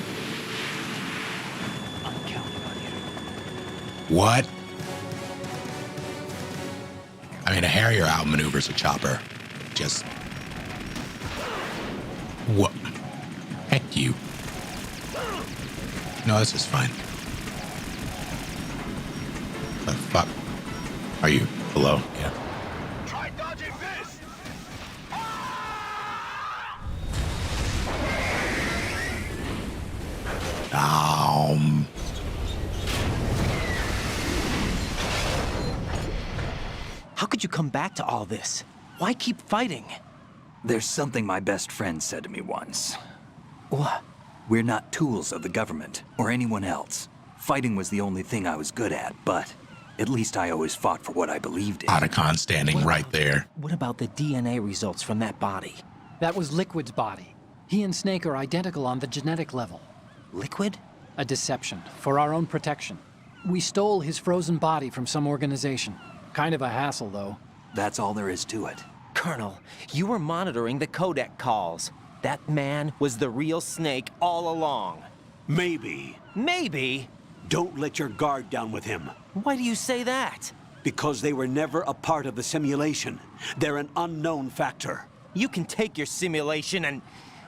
I'm counting on you. What? I mean, a Harrier outmaneuvers a chopper. Just... What? Heck you. No, this is fine. The fuck? Are you below? Yeah. Try dodging this! How could you come back to all this? Why keep fighting? There's something my best friend said to me once. What? We're not tools of the government or anyone else. Fighting was the only thing I was good at, but at least I always fought for what I believed in. Otacon standing right there. What about the DNA results from that body? That was Liquid's body. He and Snake are identical on the genetic level. Liquid? A deception, for our own protection. We stole his frozen body from some organization. Kind of a hassle, though. That's all there is to it. Colonel, you were monitoring the codec calls. That man was the real Snake all along. Maybe. Maybe? Don't let your guard down with him. Why do you say that? Because they were never a part of the simulation. They're an unknown factor. You can take your simulation and...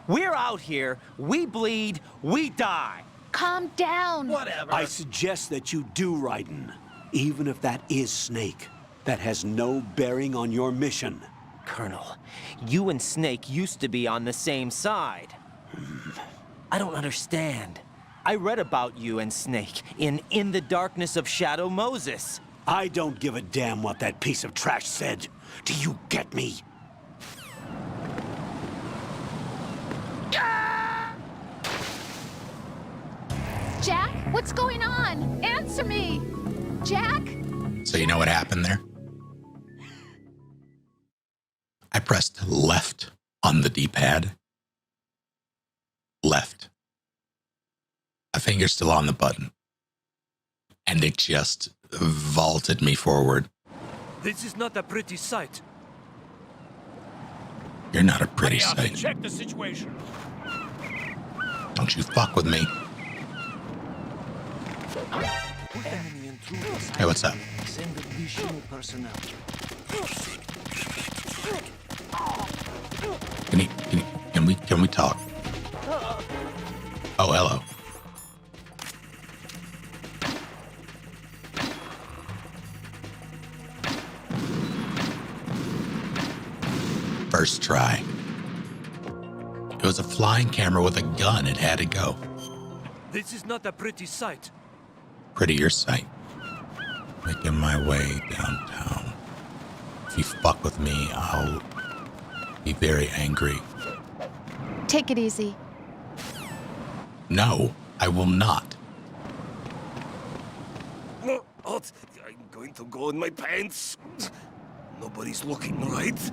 We're out here, we bleed, we die. Calm down. Whatever. I suggest that you do, Raiden. Even if that is Snake, that has no bearing on your mission. Colonel, you and Snake used to be on the same side. I don't understand. I read about you and Snake in the Darkness of Shadow Moses. I don't give a damn what that piece of trash said. Do you get me? Jack, what's going on? Answer me! Jack? So you know what happened there? I pressed left on the D-pad. Left. A finger's still on the button. And it just vaulted me forward. This is not a pretty sight. You're not a pretty sight. Check the situation. Don't you fuck with me. Hey, what's up? Send additional personnel. Can we talk? Oh, hello. First try. It was a flying camera with a gun. It had to go. This is not a pretty sight. Prettier sight. Making my way downtown. If you fuck with me, I'll be very angry. Take it easy. No, I will not. I'm going to go in my pants. Nobody's looking, right?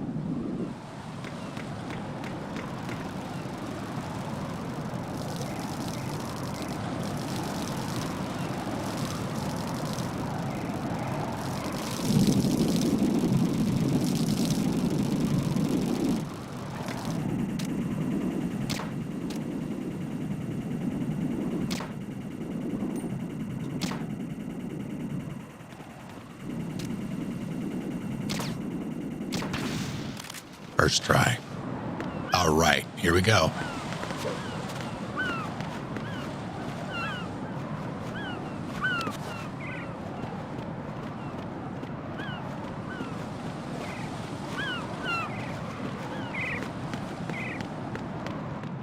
First try. All right, here we go.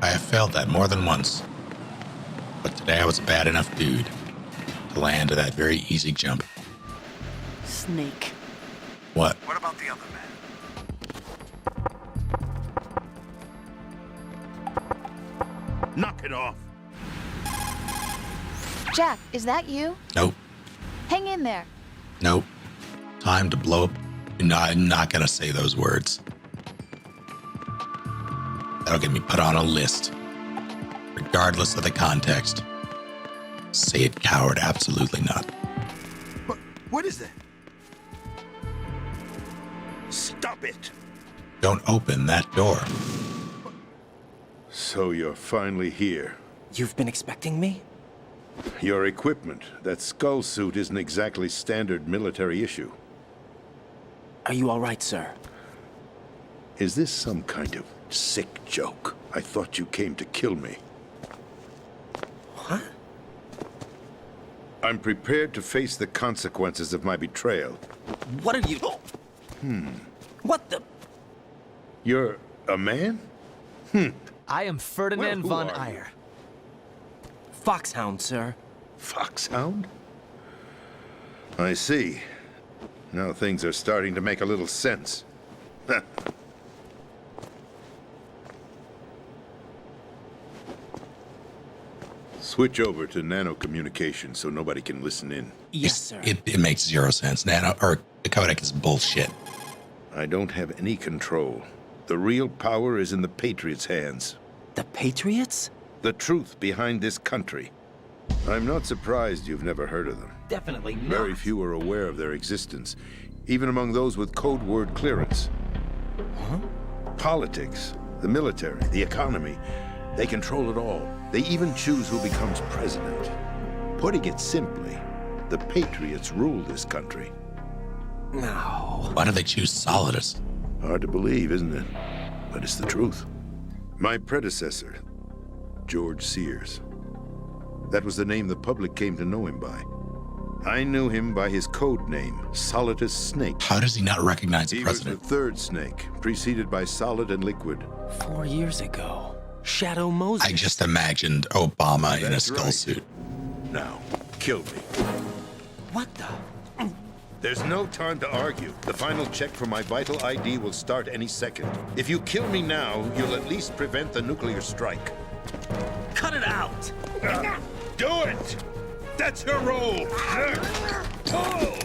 I have failed that more than once. But today I was a bad enough dude to land to that very easy jump. Snake. What? What about the other man? Knock it off. Jack, is that you? Nope. Hang in there. Nope. Time to blow up. No, I'm not gonna say those words. That'll get me put on a list. Regardless of the context. Say it, coward. Absolutely not. What is that? Stop it! Don't open that door. So you're finally here. You've been expecting me? Your equipment, that skull suit, isn't exactly standard military issue. Are you all right, sir? Is this some kind of sick joke? I thought you came to kill me. What? I'm prepared to face the consequences of my betrayal. What are you... What the... You're a man? I am Ferdinand Well, von who are you? Eyre. Foxhound, sir. Foxhound? I see. Now things are starting to make a little sense. Switch over to nano-communication so nobody can listen in. Yes, sir. It makes zero sense. Nano or the codec is bullshit. I don't have any control. The real power is in the Patriots' hands. The Patriots? The truth behind this country. I'm not surprised you've never heard of them. Definitely not. Very few are aware of their existence, even among those with code word clearance. Huh? Politics, the military, the economy, they control it all. They even choose who becomes president. Putting it simply, the Patriots rule this country. No. Why do they choose Solidus? Hard to believe, isn't it? But it's the truth. My predecessor, George Sears. That was the name the public came to know him by. I knew him by his code name, Solidus Snake. How does he not recognize the He president? was the third snake, preceded by Solid and Liquid. 4 years ago. Shadow Moses. I just imagined Obama in a That's skull right. suit. Now, kill me. What the... There's no time to argue. The final check for my vital ID will start any second. If you kill me now, you'll at least prevent the nuclear strike. Cut it out! Do it! That's your role! Pull!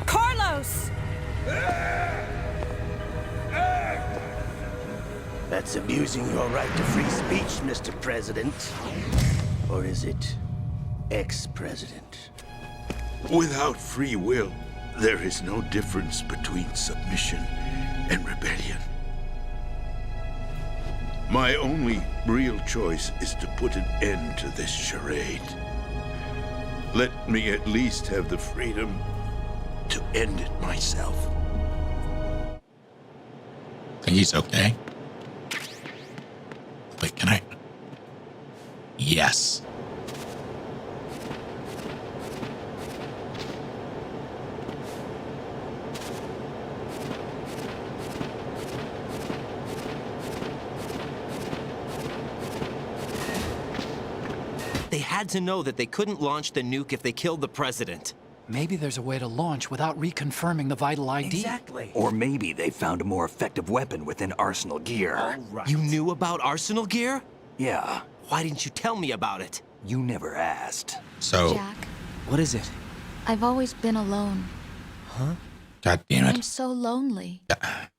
Carlos! That's abusing your right to free speech, Mr. President. Or is it ex-president? Without free will, there is no difference between submission and rebellion. My only real choice is to put an end to this charade. Let me at least have the freedom to end it myself. Think he's okay? Wait, can I? Yes. They had to know that they couldn't launch the nuke if they killed the president. Maybe there's a way to launch without reconfirming the vital ID. Exactly. Or maybe they found a more effective weapon within Arsenal gear. You knew about Arsenal gear? Yeah, Why didn't you tell me about it? you never asked. So, Jack, What is it? I've always been alone. Huh? God damn I'm it. so lonely.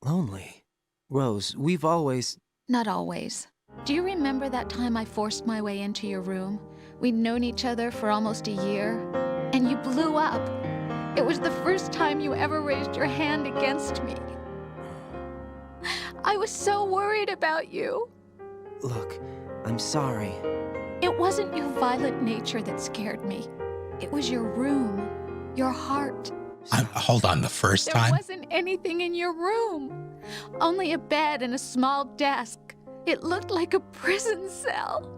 Lonely. Rose, we've always... Not always. Do you remember that time I forced my way into your room? We'd known each other for almost a year, and you blew up. It was the first time you ever raised your hand against me. I was so worried about you. Look, I'm sorry. It wasn't your violent nature that scared me. It was your room, your heart. Hold on, the first There time? wasn't anything in your room. Only a bed and a small desk. It looked like a prison cell.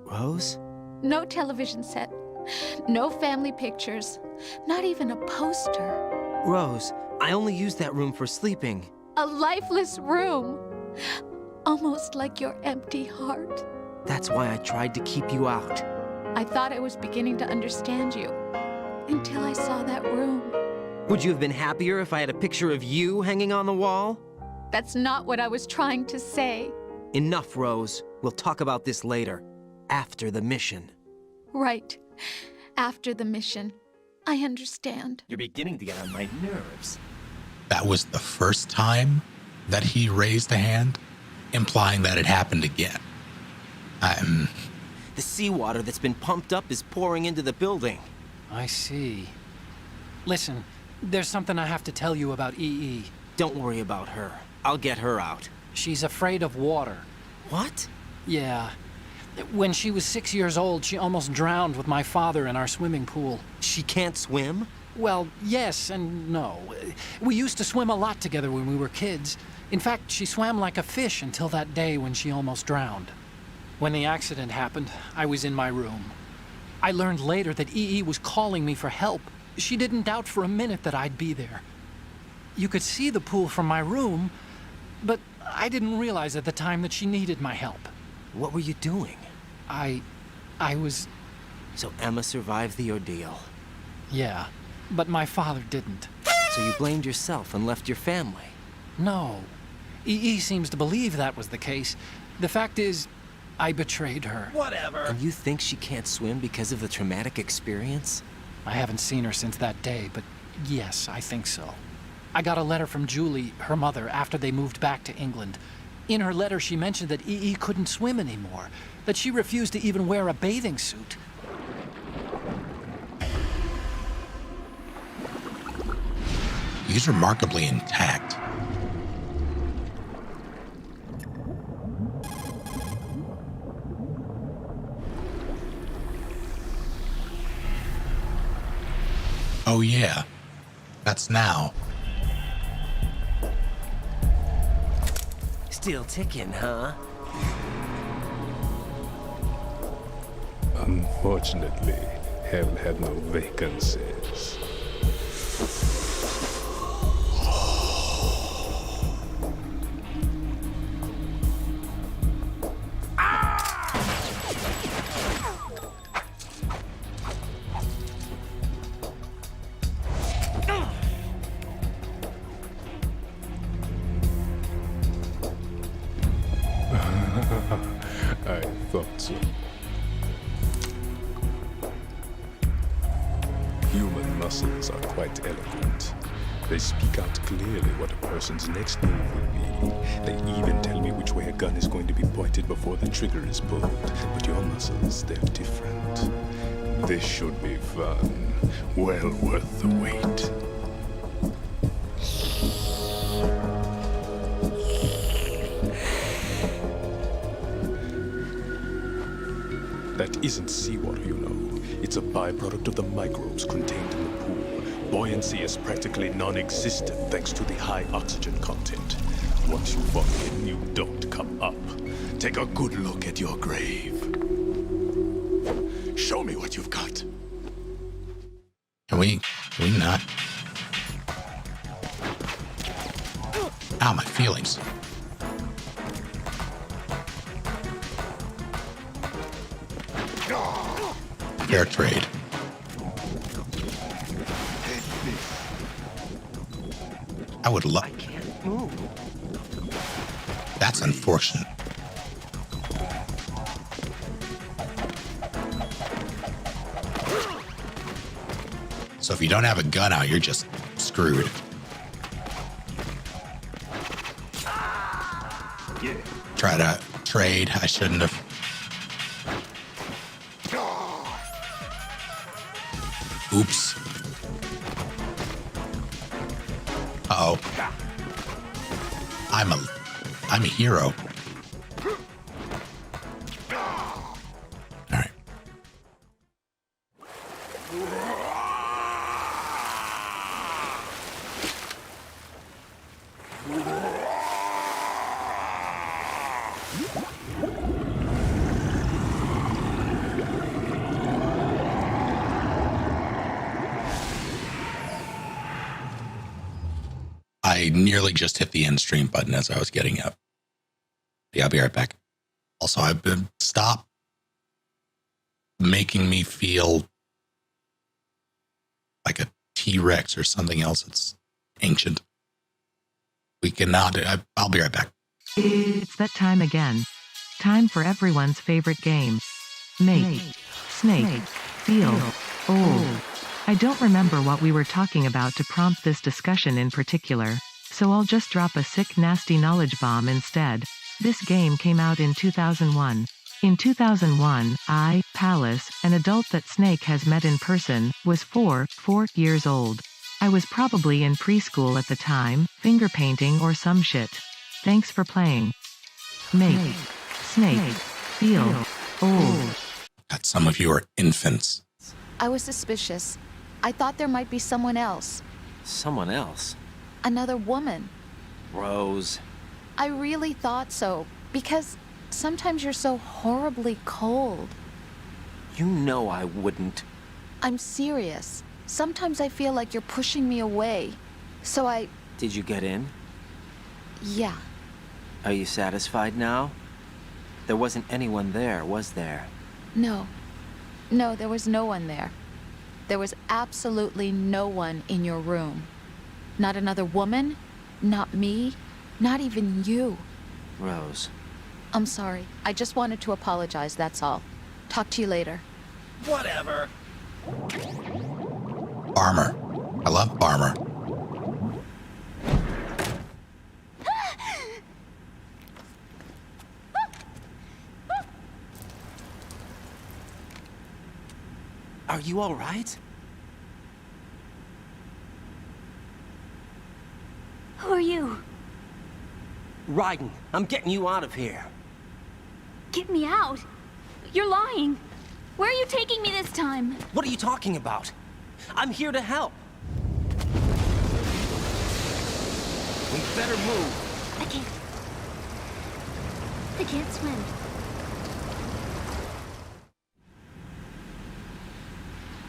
Rose? No television set. No family pictures. Not even a poster. Rose, I only use that room for sleeping. A lifeless room. Almost like your empty heart. That's why I tried to keep you out. I thought I was beginning to understand you. Until I saw that room. Would you have been happier if I had a picture of you hanging on the wall? That's not what I was trying to say. Enough, Rose. We'll talk about this later. After the mission. Right. After the mission. I understand. You're beginning to get on my nerves. That was the first time that he raised a hand, implying that it happened again. The seawater that's been pumped up is pouring into the building. I see. Listen, there's something I have to tell you about EE. Don't worry about her. I'll get her out. She's afraid of water. What? Yeah. When she was 6 years old, she almost drowned with my father in our swimming pool. She can't swim? Well, yes and no. We used to swim a lot together when we were kids. In fact, she swam like a fish until that day when she almost drowned. When the accident happened, I was in my room. I learned later that EE was calling me for help. She didn't doubt for a minute that I'd be there. You could see the pool from my room, but I didn't realize at the time that she needed my help. What were you doing? I was... So Emma survived the ordeal. Yeah, but my father didn't. So you blamed yourself and left your family? No. EE seems to believe that was the case. The fact is, I betrayed her. Whatever. And you think she can't swim because of the traumatic experience? I haven't seen her since that day, but yes, I think so. I got a letter from Julie, her mother, after they moved back to England. In her letter, she mentioned that EE couldn't swim anymore, that she refused to even wear a bathing suit. He's remarkably intact. Oh yeah, that's now. Still ticking, huh? Unfortunately, hell had no vacancies. I thought so. Human muscles are quite eloquent. They speak out clearly what a person's next move will be. They even tell me which way a gun is going to be pointed before the trigger is pulled. But your muscles, they're different. This should be fun. Well worth the wait. That isn't seawater, you know. It's a byproduct of the microbes contained in the pool. Buoyancy is practically non-existent thanks to the high oxygen content. Once you fall in, you don't come up. Take a good look at your grave. Show me what you've got. Can we not? Ow, my feelings. Fair trade. I would love. That's unfortunate. So if you don't have a gun out, you're just screwed. Try to trade. I shouldn't have. Oops. Uh-oh. I'm a hero. All right. I nearly just hit the end stream button as I was getting up. Yeah, I'll be right back. Also, I've been stop making me feel like a T-Rex or something else. It's ancient. We cannot. I'll be right back. It's that time again. Time for everyone's favorite game. Make Snake feel old. I don't remember what we were talking about to prompt this discussion in particular, so I'll just drop a sick nasty knowledge bomb instead. This game came out in 2001. In 2001, I, Palace, an adult that Snake has met in person, was 4 years old. I was probably in preschool at the time, finger painting or some shit. Thanks for playing. Make Snake feel old. That some of you are infants. I was suspicious. I thought there might be someone else. Someone else? Another woman. Rose. I really thought so, because sometimes you're so horribly cold. You know I wouldn't. I'm serious. Sometimes I feel like you're pushing me away. So I... Did you get in? Yeah. Are you satisfied now? There wasn't anyone there, was there? No. No, there was no one there. There was absolutely no one in your room. Not another woman, not me, not even you. Rose. I'm sorry. I just wanted to apologize, that's all. Talk to you later. Whatever. Barmer. I love Barmer. Are you all right? Who are you? Raiden, I'm getting you out of here. Get me out? You're lying. Where are you taking me this time? What are you talking about? I'm here to help. We better move. I can't swim.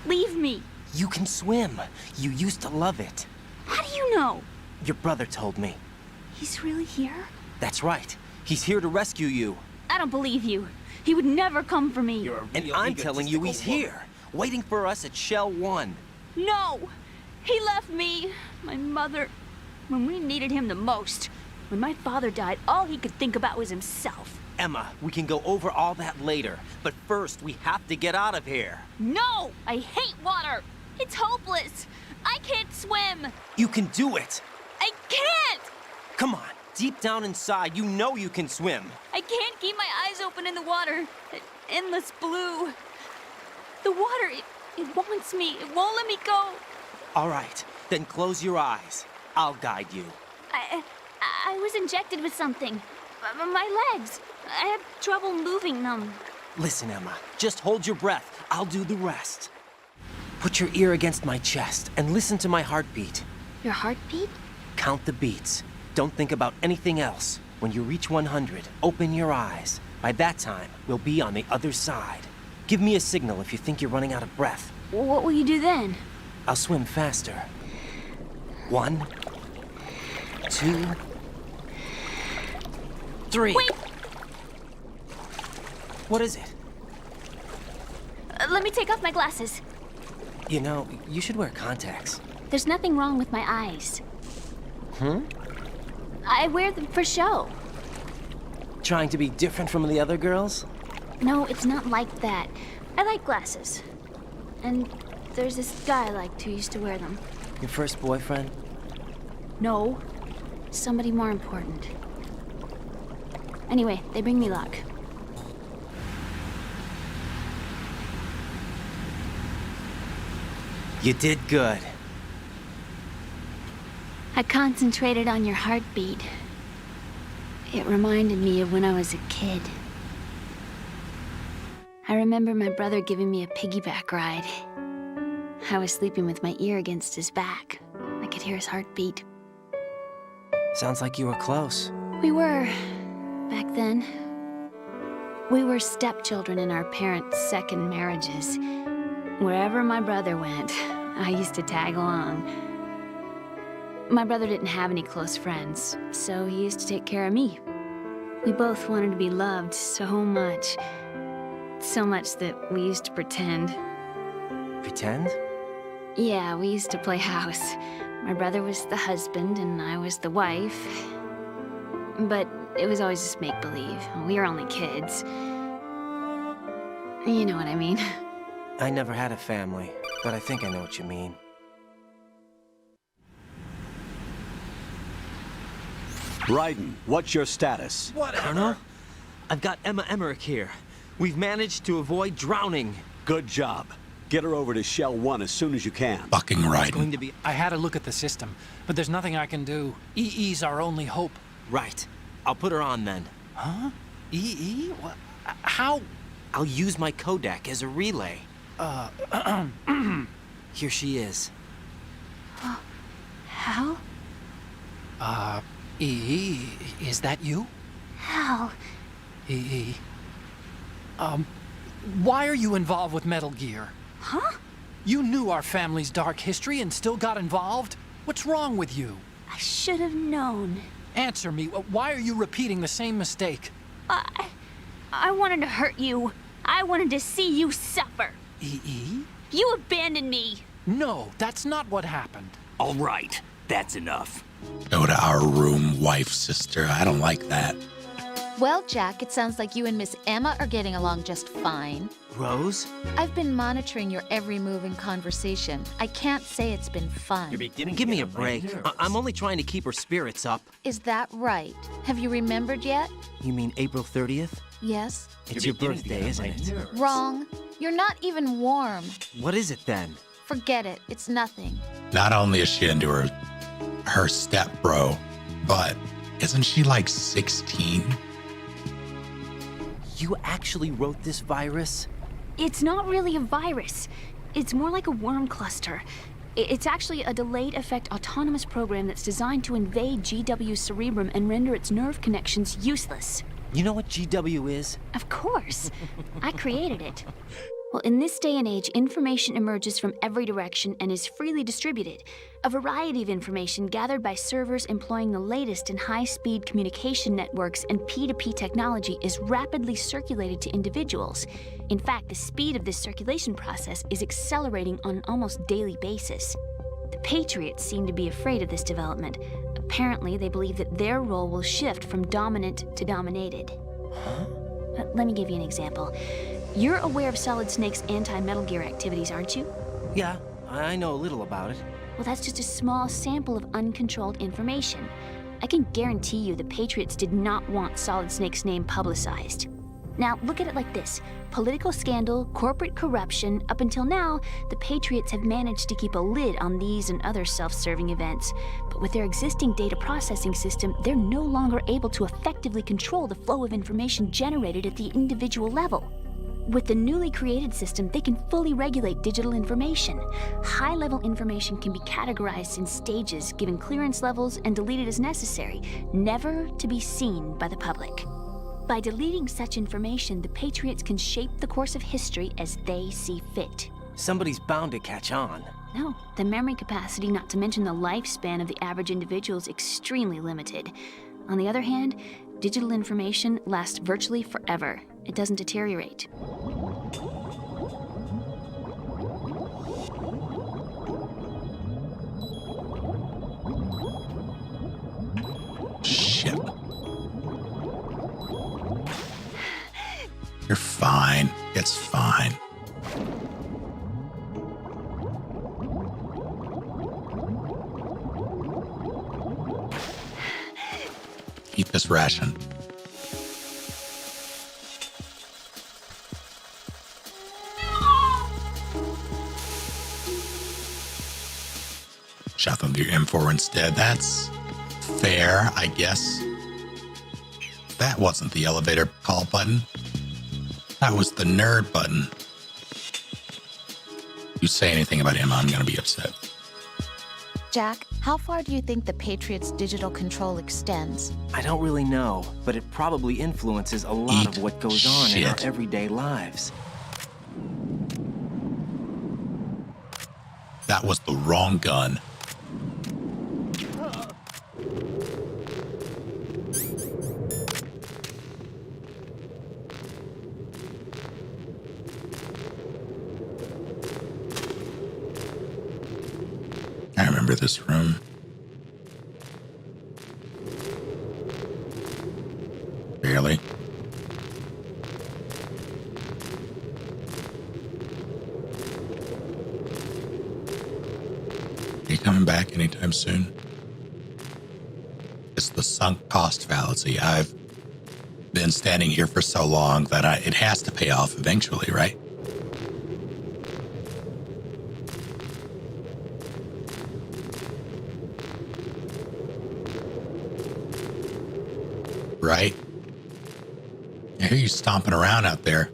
Leave me. You can swim. You used to love it. How do you know? Your brother told me. He's really here? That's right. He's here to rescue you. I don't believe you. He would never come for me. And I'm telling you he's here, waiting for us at Shell 1. No! He left me, my mother, when we needed him the most. When my father died, all he could think about was himself. Emma, we can go over all that later, but first we have to get out of here. No! I hate water! It's hopeless! I can't swim! You can do it! I can't! Come on, deep down inside, you know you can swim. I can't keep my eyes open in the water. Endless blue. The water, it wants me. It won't let me go. All right, then close your eyes. I'll guide you. I was injected with something. My legs. I have trouble moving them. Listen, Emma, just hold your breath. I'll do the rest. Put your ear against my chest and listen to my heartbeat. Your heartbeat? Count the beats. Don't think about anything else. When you reach 100, open your eyes. By that time, we'll be on the other side. Give me a signal if you think you're running out of breath. What will you do then? I'll swim faster. 1, 2, 3. Wait! What is it? Let me take off my glasses. You know, you should wear contacts. There's nothing wrong with my eyes. Hmm? I wear them for show. Trying to be different from the other girls? No, it's not like that. I like glasses. And there's this guy I liked who used to wear them. Your first boyfriend? No. Somebody more important. Anyway, they bring me luck. You did good. I concentrated on your heartbeat. It reminded me of when I was a kid. I remember my brother giving me a piggyback ride. I was sleeping with my ear against his back. I could hear his heartbeat. Sounds like you were close. We were, back then. We were stepchildren in our parents' second marriages. Wherever my brother went, I used to tag along. My brother didn't have any close friends, so he used to take care of me. We both wanted to be loved so much. So much that we used to pretend. Pretend? Yeah, we used to play house. My brother was the husband and I was the wife. But it was always just make-believe. We were only kids. You know what I mean. I never had a family, but I think I know what you mean. Raiden, what's your status? Colonel? I've got Emma Emmerich here. We've managed to avoid drowning. Good job. Get her over to Shell 1 as soon as you can. Fucking right. Going to be... I had a look at the system, but there's nothing I can do. EE's our only hope. Right. I'll put her on then. Huh? EE? What? How? I'll use my codec as a relay. Here she is. Hal? EE, is that you? Hal. EE. Why are you involved with Metal Gear? Huh? You knew our family's dark history and still got involved? What's wrong with you? I should have known. Answer me. Why are you repeating the same mistake? I wanted to hurt you. I wanted to see you suffer. EE? You abandoned me. No, that's not what happened. All right, that's enough. Go to our room, wife, sister. I don't like that. Well, Jack, it sounds like you and Miss Emma are getting along just fine. Rose? I've been monitoring your every move and conversation. I can't say it's been fun. Give me a break. I'm only trying to keep her spirits up. Is that right? Have you remembered yet? You mean April 30th? Yes. It's your birthday, isn't it? Wrong. You're not even warm. What is it then? Forget it. It's nothing. Not only is she into her step bro, but isn't she like 16? You actually wrote this virus? It's not really a virus. It's more like a worm cluster. It's actually a delayed effect autonomous program that's designed to invade GW's cerebrum and render its nerve connections useless. You know what GW is? Of course. I created it. Well, in this day and age, information emerges from every direction and is freely distributed. A variety of information gathered by servers employing the latest in high-speed communication networks and P2P technology is rapidly circulated to individuals. In fact, the speed of this circulation process is accelerating on an almost daily basis. The Patriots seem to be afraid of this development. Apparently, they believe that their role will shift from dominant to dominated. Let me give you an example. You're aware of Solid Snake's anti-Metal Gear activities, aren't you? Yeah, I know a little about it. Well, that's just a small sample of uncontrolled information. I can guarantee you the Patriots did not want Solid Snake's name publicized. Now, look at it like this. Political scandal, corporate corruption, up until now, the Patriots have managed to keep a lid on these and other self-serving events. But with their existing data processing system, they're no longer able to effectively control the flow of information generated at the individual level. With the newly created system, they can fully regulate digital information. High-level information can be categorized in stages, given clearance levels, and deleted as necessary, never to be seen by the public. By deleting such information, the Patriots can shape the course of history as they see fit. Somebody's bound to catch on. No, the memory capacity, not to mention the lifespan of the average individual, is extremely limited. On the other hand, digital information lasts virtually forever. It doesn't deteriorate. Shit. You're fine. It's fine. Eat this ration. Shot them through M4 instead. That's fair, I guess. That wasn't the elevator call button. That was the nerd button. You say anything about Emma, I'm gonna be upset. Jack, how far do you think the Patriots' digital control extends? I don't really know, but it probably influences a lot of what goes on in our everyday lives. That was the wrong gun. I remember this room. Barely. Are you coming back anytime soon? It's the sunk cost fallacy. I've been standing here for so long that it has to pay off eventually, right? Right? I hear you stomping around out there.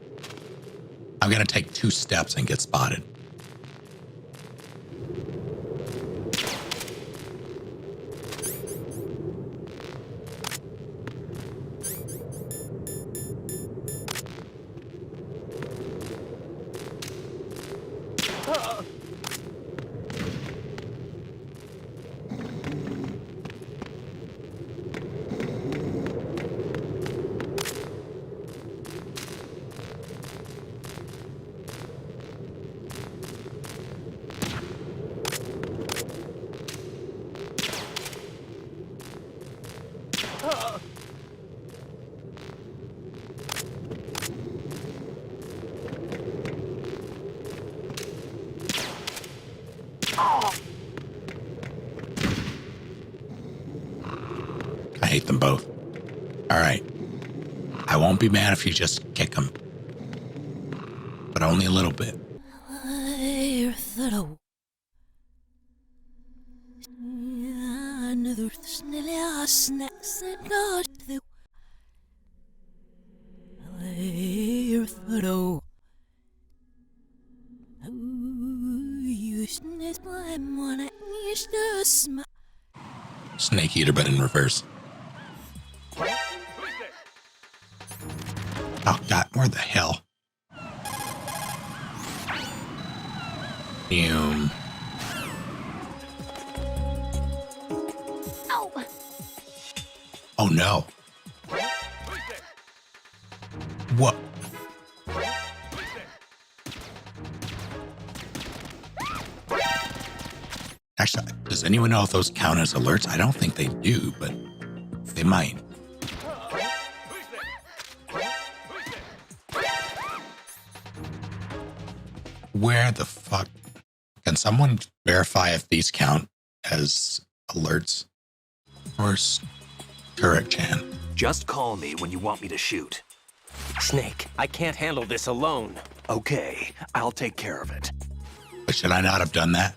I'm going to take 2 steps and get spotted. I hate them both. All right. I won't be mad if you just kick them. But only a little bit. Snake Eater, but in reverse. Oh, God, where the hell? Boom. Oh, no. What? Actually, does anyone know if those count as alerts? I don't think they do, but they might. Where the fuck? Can someone verify if these count as alerts? Or Turret-chan? Just call me when you want me to shoot. Snake, I can't handle this alone. Okay, I'll take care of it. But should I not have done that?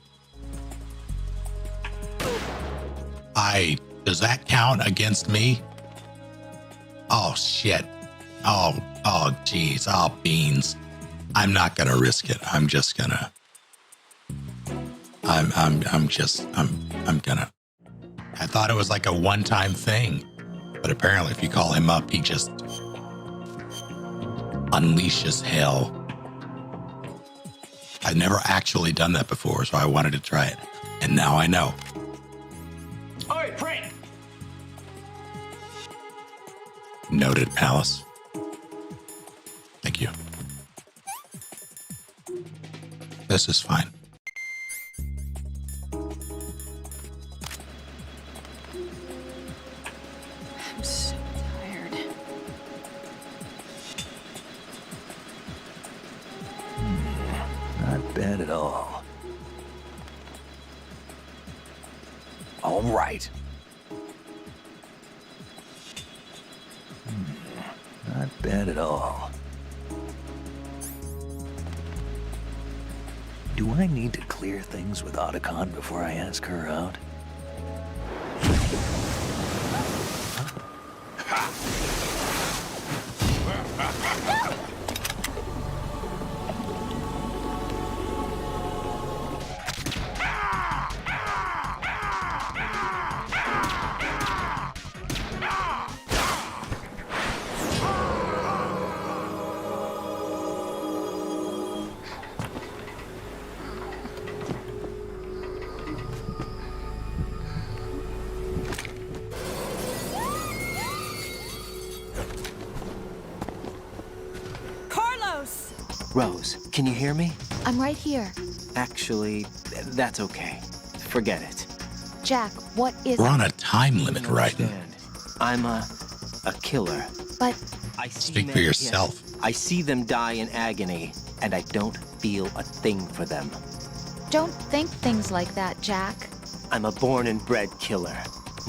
Does that count against me? Oh, shit. Oh, geez. Oh, beans. I'm not gonna risk it. I'm just gonna. I'm gonna. I thought it was like a one-time thing, but apparently if you call him up, he just unleashes hell. I've never actually done that before, so I wanted to try it, and now I know. Oi, Frank! Noted, Alice. Thank you. This is fine. I'm so tired. Not bad at all. All right. Not bad at all. Do I need to clear things with Otacon before I ask her out? Rose, can you hear me? I'm right here. Actually, that's okay. Forget it. Jack, what is We're on a time limit, right? I'm a killer. But I see Speak for yourself. I see them die in agony, and I don't feel a thing for them. don't think things like that, Jack. I'm a born and bred killer.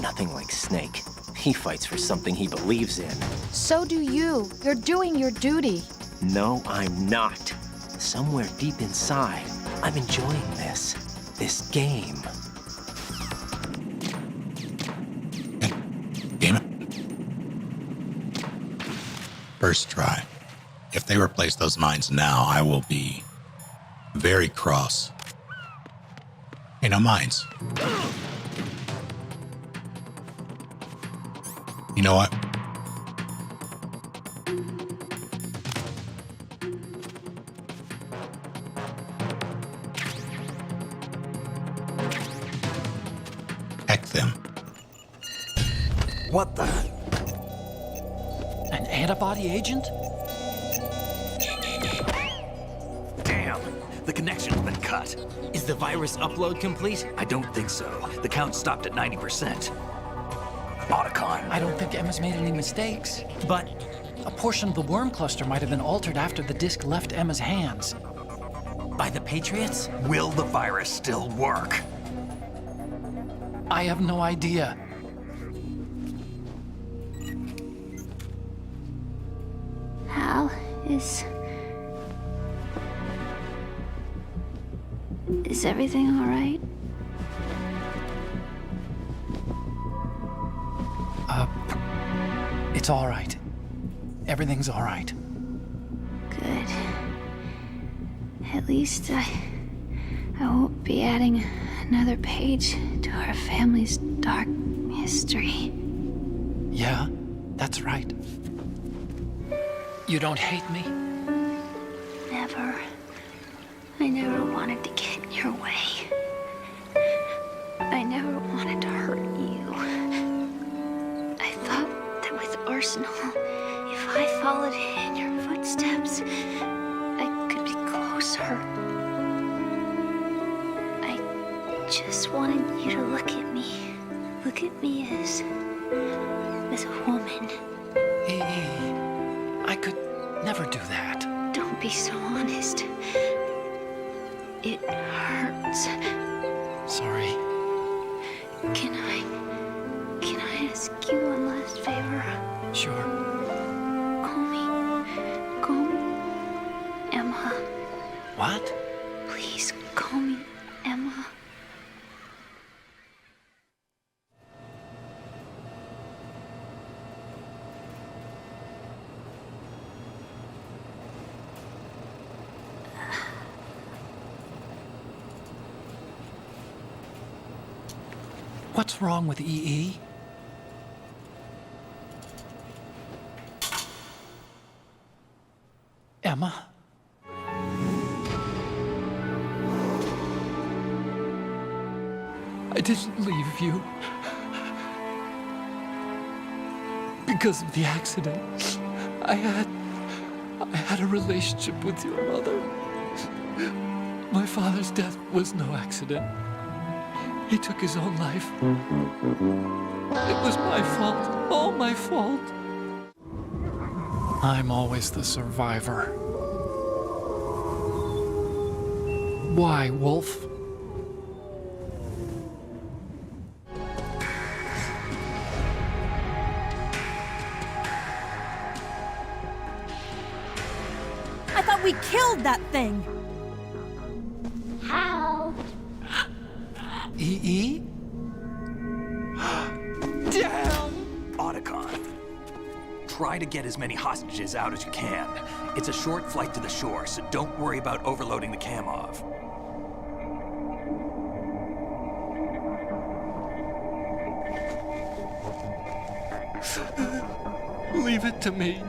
Nothing like Snake. He fights for something he believes in. So do you. You're doing your duty. No, I'm not. Somewhere deep inside, I'm enjoying this game. Damn it. First try. If they replace those mines now, I will be very cross. Hey, no mines. You know what? Heck them. What the? An antibody agent? Damn, the connection's been cut. Is the virus upload complete? I don't think so. The count stopped at 90%. Otacon. I don't think Emma's made any mistakes. But a portion of the worm cluster might have been altered after the disc left Emma's hands. By the Patriots? Will the virus still work? I have no idea. Hal, is everything all right? It's all right. Everything's all right. Good. At least I won't be adding another page to our family's dark history. Yeah, that's right. You don't hate me? Never. I never wanted to get in your way. I never wanted to hurt you. I thought that with Arsenal, if I followed in your footsteps, I could be closer. I just wanted you to look at me. Look at me as a woman. I could never do that. Don't be so honest. It hurts. Sorry. Can I ask you one last favor? Sure. Call me Emma. What? Please call me Emma. What's wrong with EE? Emma? I didn't leave you because of the accident. I had a relationship with your mother. My father's death was no accident. He took his own life. It was my fault, all my fault. I'm always the survivor. Why, Wolf? I thought we killed that thing! How? EE? Damn! Otacon. Try to get as many hostages out as you can. It's a short flight to the shore, so don't worry about overloading the Kamov. Leave it to me.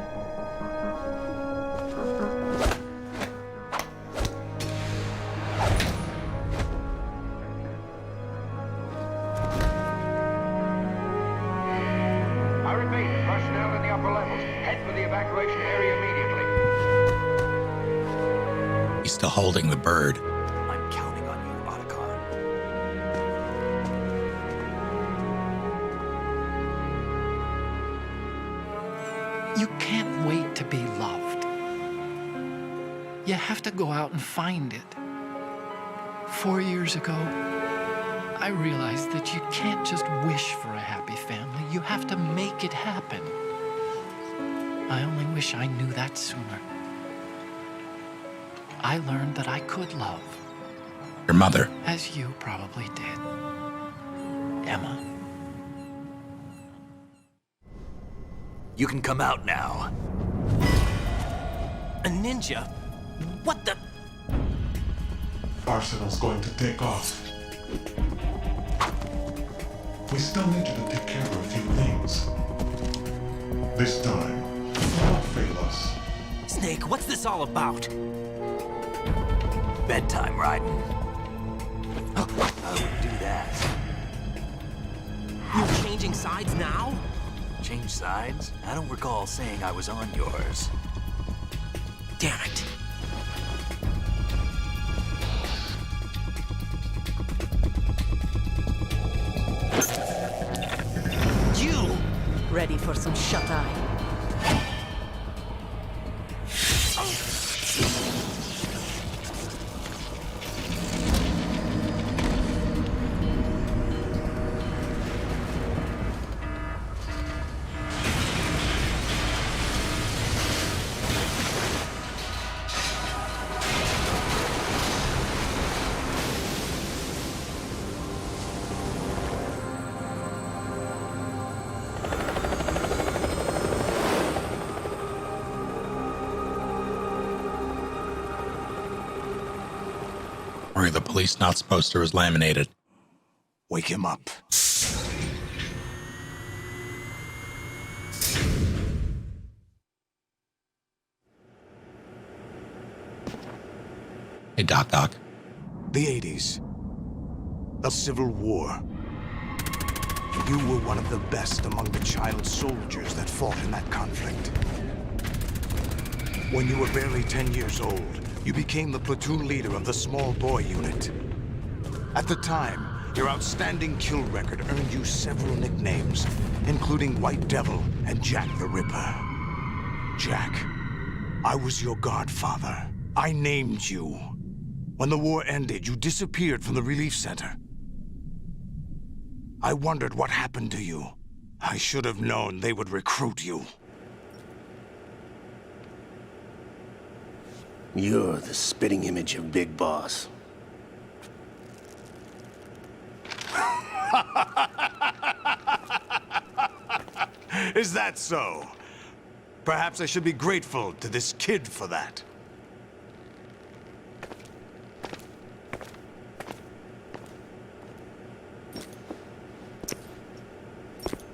I repeat, personnel in the upper levels, head for the evacuation area immediately. He's still holding the bird. I'm counting on you, Otacon. You can't wait to be loved. You have to go out and find it. 4 years ago, I realized that you can't just wish for a happy family. You have to make it happen. I only wish I knew that sooner. I learned that I could love. Your mother. As you probably did. Emma. You can come out now. A ninja? What the? Arsenal's going to take off. We still need you to take care of a few things. This time, don't fail us. Snake, what's this all about? Bedtime, Raiden. I wouldn't do that. You're changing sides now? Change sides? I don't recall saying I was on yours. Damn it. You! Ready for some shut-eye? Or the police notes poster was laminated. Wake him up. Hey, Doc. The 80s. A civil war. You were one of the best among the child soldiers that fought in that conflict. When you were barely 10 years old, you became the platoon leader of the small boy unit. At the time, your outstanding kill record earned you several nicknames, including White Devil and Jack the Ripper. Jack, I was your godfather. I named you. When the war ended, you disappeared from the relief center. I wondered what happened to you. I should have known they would recruit you. You're the spitting image of Big Boss. Is that so? Perhaps I should be grateful to this kid for that.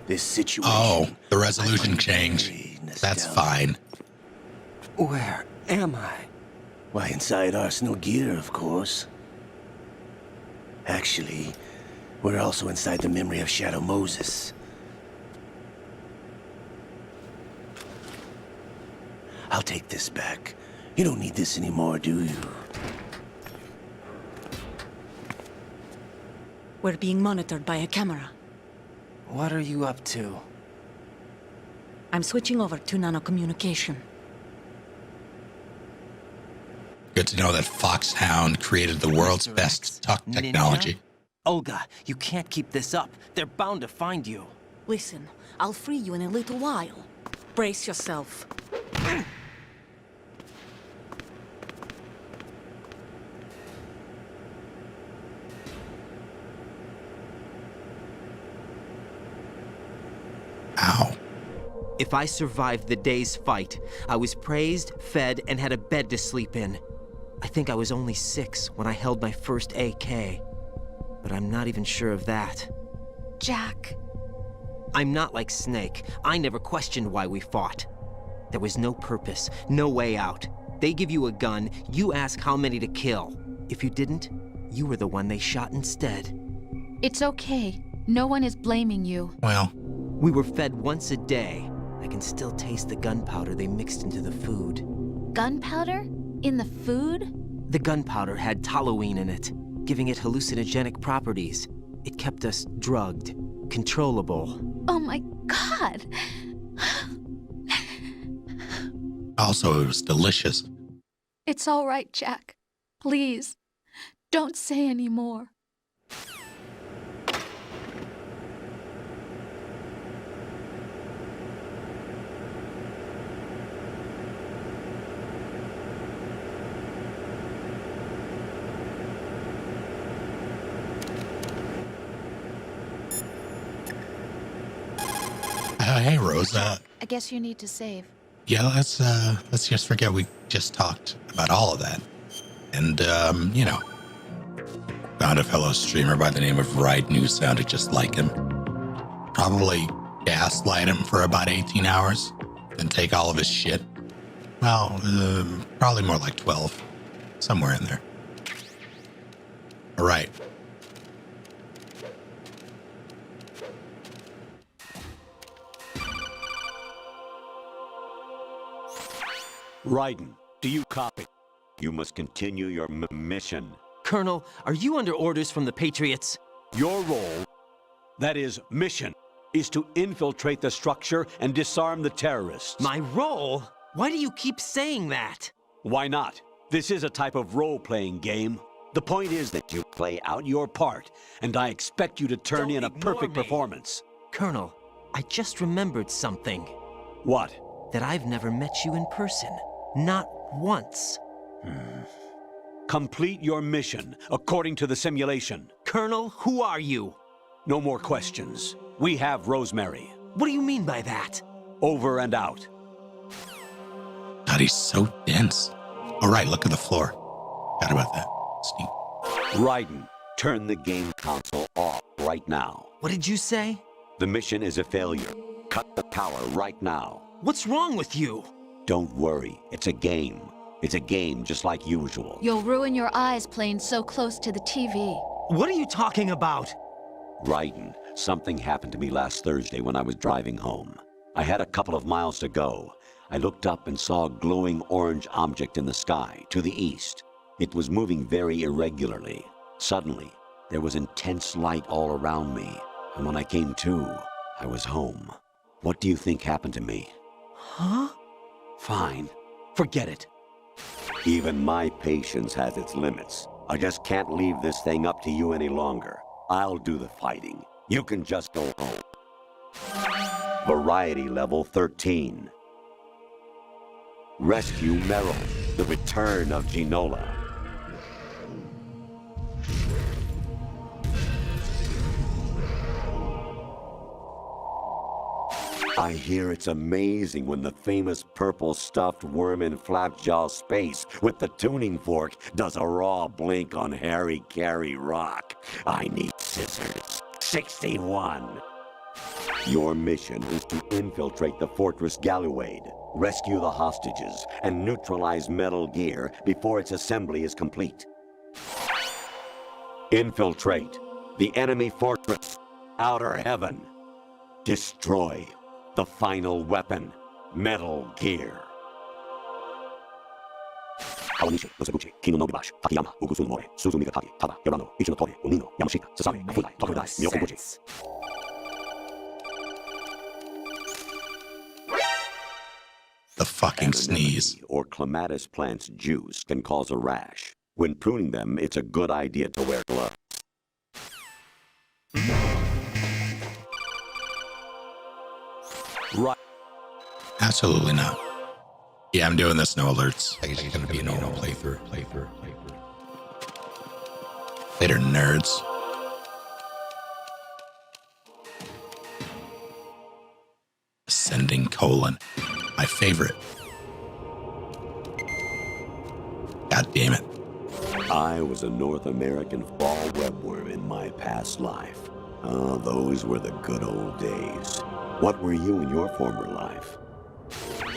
This situation... Oh, the resolution changed. That's fine. Where am I? Why, inside Arsenal gear, of course. Actually, we're also inside the memory of Shadow Moses. I'll take this back. You don't need this anymore, do you? We're being monitored by a camera. What are you up to? I'm switching over to nanocommunication. Good to know that Foxhound created the world's best tuck technology. Ninja? Olga, you can't keep this up. They're bound to find you. Listen, I'll free you in a little while. Brace yourself. Ow. If I survived the day's fight, I was praised, fed, and had a bed to sleep in. I think I was only 6 when I held my first AK. But I'm not even sure of that. Jack. I'm not like Snake. I never questioned why we fought. There was no purpose, no way out. They give you a gun, you ask how many to kill. If you didn't, you were the one they shot instead. It's okay. No one is blaming you. Well, we were fed once a day. I can still taste the gunpowder they mixed into the food. Gunpowder? In the food? The gunpowder had toluene in it, giving it hallucinogenic properties. It kept us drugged, controllable. Oh my God! also, it was delicious. It's all right, Jack. Please, don't say any more. Hey, Rose. I guess you need to save. Yeah, let's just forget we just talked about all of that. And, you know, found a fellow streamer by the name of Ride who sounded just like him. Probably gaslight him for about 18 hours, then take all of his shit. Well, probably more like 12. Somewhere in there. All right. Raiden, do you copy? You must continue your mission. Colonel, are you under orders from the Patriots? Your role, that is, mission, is to infiltrate the structure and disarm the terrorists. My role? Why do you keep saying that? Why not? This is a type of role-playing game. The point is that you play out your part, and I expect you to turn in a perfect performance. Colonel, I just remembered something. What? That I've never met you in person. Not once. Complete your mission, according to the simulation. Colonel, who are you? No more questions. We have Rosemary. What do you mean by that? Over and out. God, he's so dense. All right, look at the floor. Forgot about that. Sneak. Raiden, turn the game console off right now. What did you say? The mission is a failure. Cut the power right now. What's wrong with you? Don't worry, it's a game. It's a game just like usual. You'll ruin your eyes playing so close to the TV. What are you talking about? Raiden, something happened to me last Thursday when I was driving home. I had a couple of miles to go. I looked up and saw a glowing orange object in the sky, to the east. It was moving very irregularly. Suddenly, there was intense light all around me, and when I came to, I was home. What do you think happened to me? Huh? Fine. Forget it. Even my patience has its limits. I just can't leave this thing up to you any longer. I'll do the fighting. You can just go home. Variety level 13. Rescue Meryl, the return of Ginola. I hear it's amazing when the famous purple stuffed worm in Flapjaw space with the tuning fork does a raw blink on Harry Carey rock. I need scissors. 61. Your mission is to infiltrate the Fortress Galluade, rescue the hostages, and neutralize Metal Gear before its assembly is complete. Infiltrate the enemy fortress, Outer Heaven. Destroy the final weapon, Metal Gear. The fucking sneeze. Or clematis plant's juice can cause a rash. When pruning them, it's a good idea to wear gloves. Right. Absolutely not. Yeah, I'm doing this, no alerts. I guess it's gonna be a normal playthrough. Later, nerds. Ascending colon. My favorite. God damn it. I was a North American fall webworm in my past life. Oh, those were the good old days. What were you in your former life?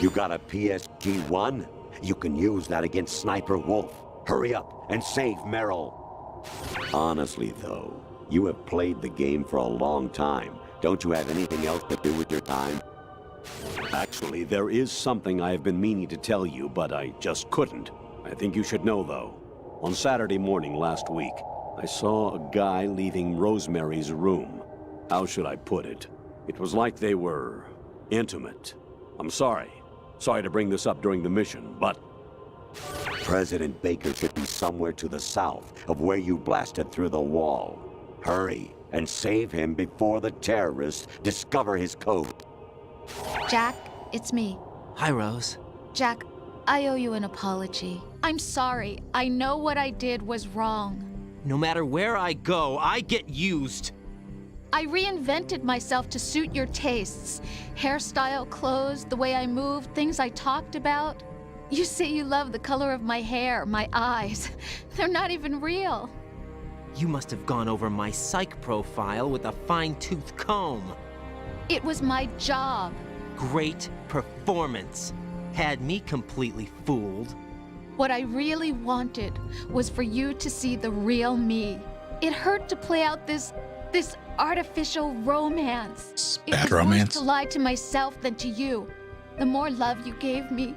You got a PSG-1? You can use that against Sniper Wolf. Hurry up and save Meryl. Honestly, though, you have played the game for a long time. Don't you have anything else to do with your time? Actually, there is something I have been meaning to tell you, but I just couldn't. I think you should know, though. On Saturday morning last week, I saw a guy leaving Rosemary's room. How should I put it? It was like they were intimate. I'm sorry. Sorry to bring this up during the mission, but President Baker should be somewhere to the south of where you blasted through the wall. Hurry and save him before the terrorists discover his code. Jack, it's me. Hi, Rose. Jack, I owe you an apology. I'm sorry. I know what I did was wrong. No matter where I go, I get used. I reinvented myself to suit your tastes. Hairstyle, clothes, the way I moved, things I talked about. You say you love the color of my hair, my eyes. They're not even real. You must have gone over my psych profile with a fine-tooth comb. It was my job. Great performance. Had me completely fooled. What I really wanted was for you to see the real me. It hurt to play out this artificial romance. It was worse to lie to myself than to you. The more love you gave me,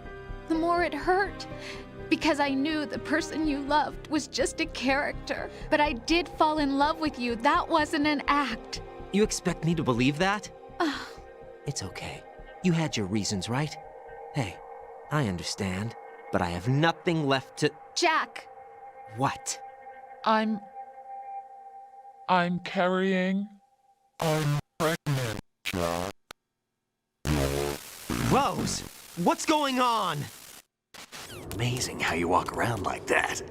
the more it hurt. Because I knew the person you loved was just a character. But I did fall in love with you. That wasn't an act. You expect me to believe that? It's okay. You had your reasons, right? Hey, I understand. But I have nothing left to... Jack! What? I'm carrying... I'm pregnant, Jack. Rose! What's going on? Amazing how you walk around like that.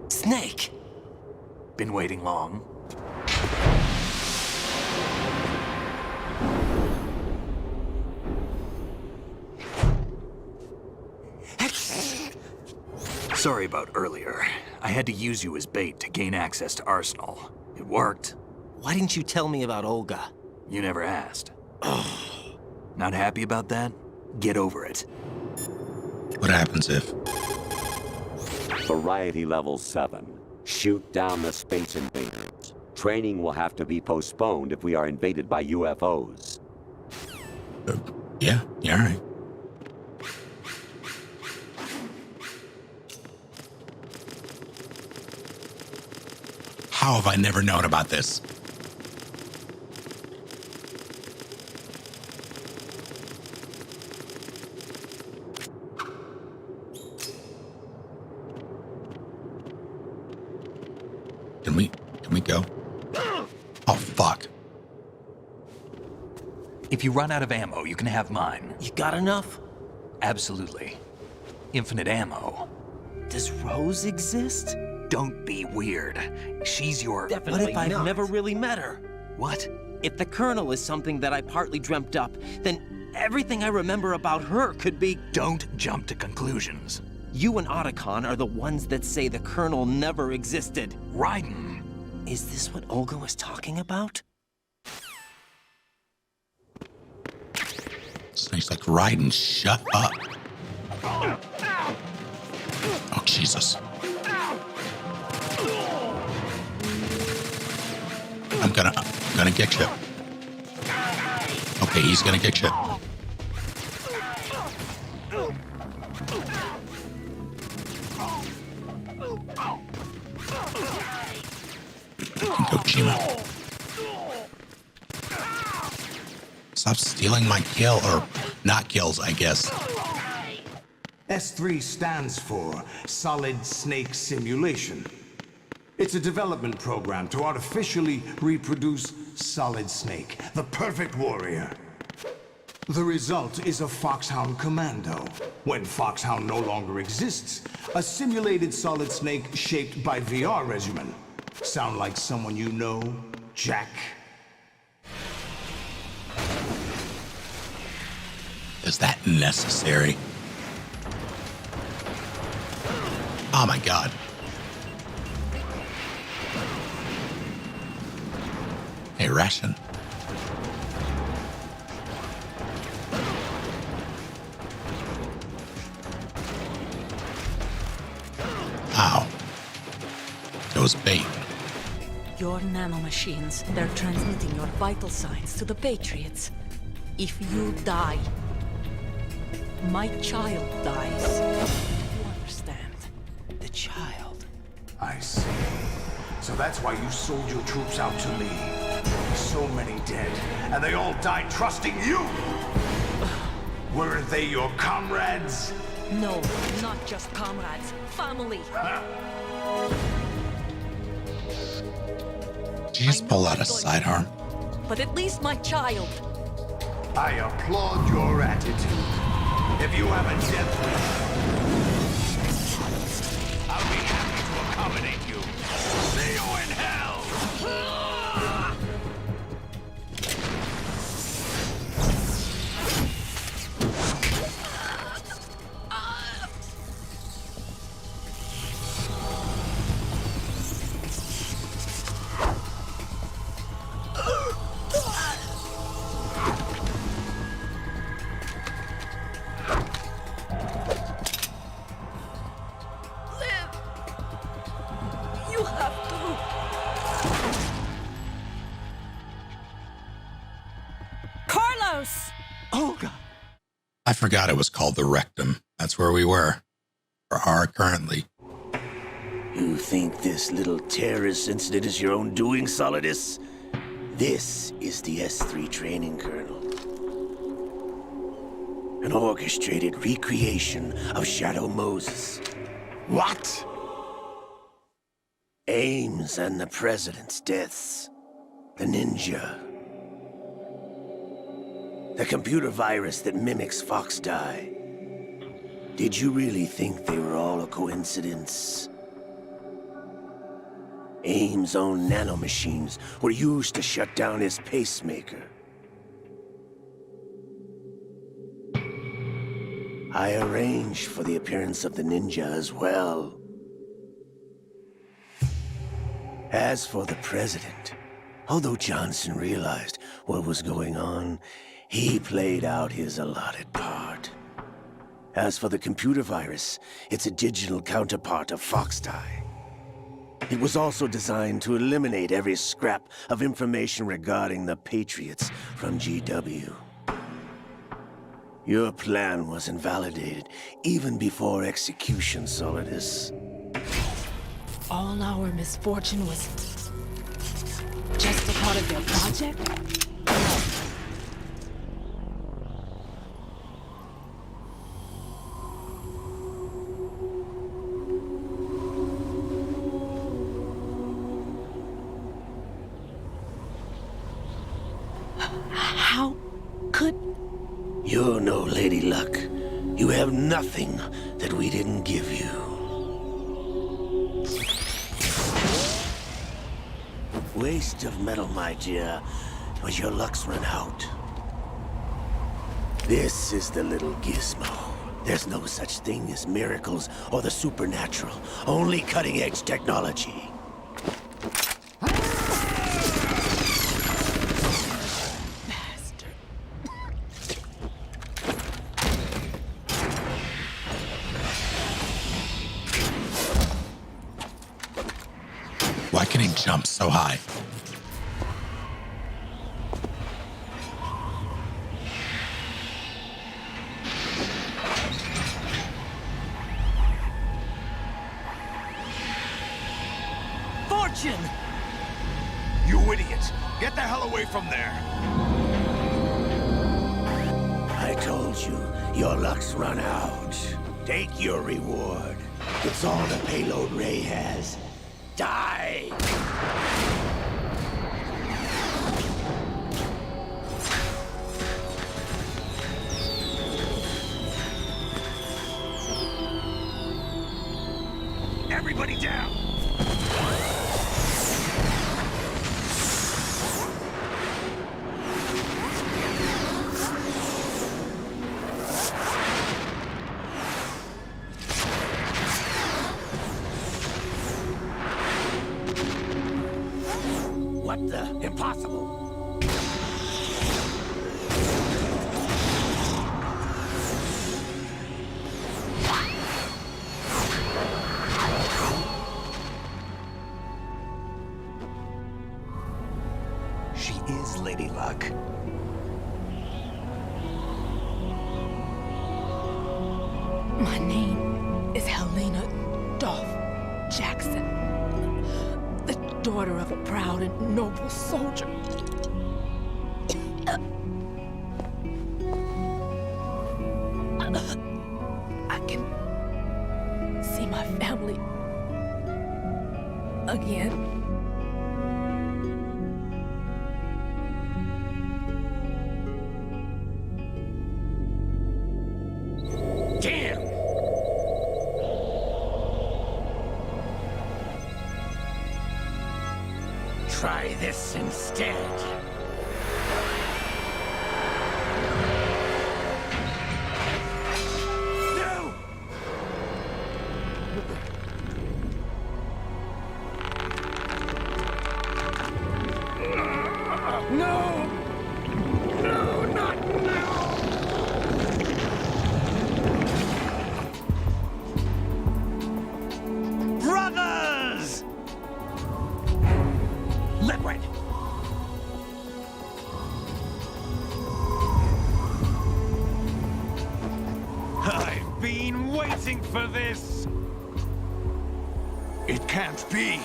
Snake! Been waiting long? Sorry about earlier. I had to use you as bait to gain access to Arsenal. It worked. Why didn't you tell me about Olga? You never asked. Not happy about that? Get over it. What happens if... Variety level 7. Shoot down the space invaders. Training will have to be postponed if we are invaded by UFOs. Yeah, all right. How have I never known about this? Can we go? Oh, fuck. If you run out of ammo, you can have mine. You got enough? Absolutely. Infinite ammo. Does Rose exist? Don't be weird. She's your... Definitely What if I've never really met her? What? If the Colonel is something that I partly dreamt up, then everything I remember about her could be... Don't jump to conclusions. You and Otacon are the ones that say the Colonel never existed. Raiden. Is this what Olga was talking about? Snake's like, Raiden, shut up. Oh, Jesus. I'm gonna get you. Okay, he's gonna get you. Kojima. Stop stealing my kill, or not kills, I guess. S3 stands for Solid Snake Simulation. It's a development program to artificially reproduce Solid Snake, the perfect warrior. The result is a Foxhound Commando. When Foxhound no longer exists, a simulated Solid Snake shaped by VR regimen. Sound like someone you know, Jack? Is that necessary? Oh my God. Hey, Ration. Ow. It was bait. Your nanomachines, they're transmitting your vital signs to the Patriots. If you die, my child dies. You understand? The child. I see. So that's why you sold your troops out to me. So many dead, and they all died trusting you! Weren't they your comrades? No, not just comrades. Family. Did you just pull out a sidearm? But at least my child. I applaud your attitude. If you have a death wish, I'll be happy to accommodate you. See you in hell! forgot it was called the Rectum. That's where we were. Or are currently. You think this little terrorist incident is your own doing, Solidus? This is the S3 training kernel. An orchestrated recreation of Shadow Moses. What? Ames and the President's deaths. The ninja. The computer virus that mimics Foxdie. Did you really think they were all a coincidence? Ames' own nanomachines were used to shut down his pacemaker. I arranged for the appearance of the ninja as well. As for the President, although Johnson realized what was going on, he played out his allotted part. As for the computer virus, it's a digital counterpart of Foxdie. It was also designed to eliminate every scrap of information regarding the Patriots from GW. Your plan was invalidated even before execution, Solidus. All our misfortune was just a part of their project? How could... You're no Lady Luck. You have nothing that we didn't give you. Waste of metal, my dear, but your luck's run out. This is the little gizmo. There's no such thing as miracles or the supernatural, only cutting-edge technology. Why can he jump so high? Fortune! You idiot! Get the hell away from there! I told you, your luck's run out. Take your reward. It's all the payload Ray has. Die! Everybody down! What the? Impossible! She is Lady Luck. My name is Helena Dolph Jackson, the daughter of a proud and noble soldier. I can see my family again. Damn! Try this instead. No! No! No, not now! Brothers! Liquid! I've been waiting for this! It can't be.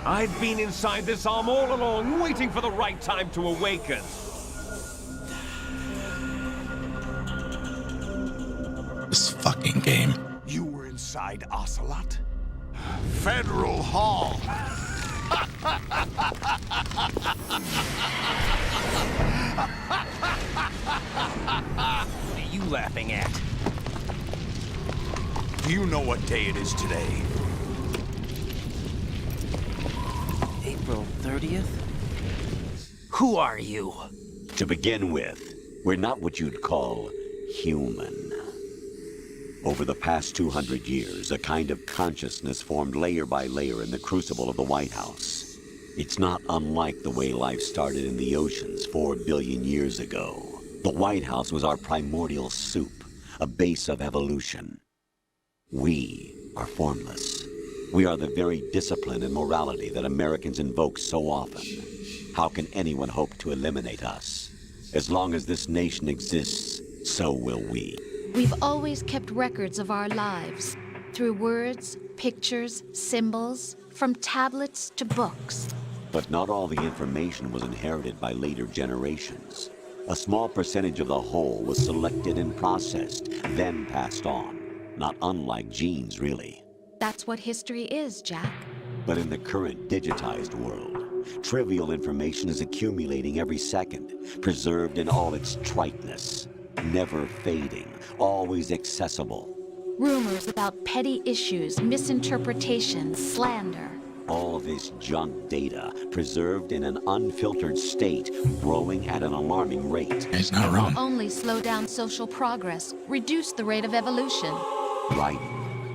I've been inside this arm all along, waiting for the right time to awaken. This fucking game. You were inside Ocelot? Federal Hall. What are you laughing at? Do you know what day it is today? April 30th? Who are you? To begin with, we're not what you'd call human. Over the past 200 years, a kind of consciousness formed layer by layer in the crucible of the White House. It's not unlike the way life started in the oceans 4 billion years ago. The White House was our primordial soup, a base of evolution. We are formless. We are the very discipline and morality that Americans invoke so often. How can anyone hope to eliminate us? As long as this nation exists, so will we. We've always kept records of our lives, through words, pictures, symbols, from tablets to books. But not all the information was inherited by later generations. A small percentage of the whole was selected and processed, then passed on. Not unlike genes, really. That's what history is, Jack. But in the current digitized world, trivial information is accumulating every second, preserved in all its triteness. Never fading, always accessible. Rumors about petty issues, misinterpretations, slander. All this junk data, preserved in an unfiltered state, growing at an alarming rate. He's not wrong. Only slow down social progress, reduce the rate of evolution. Right.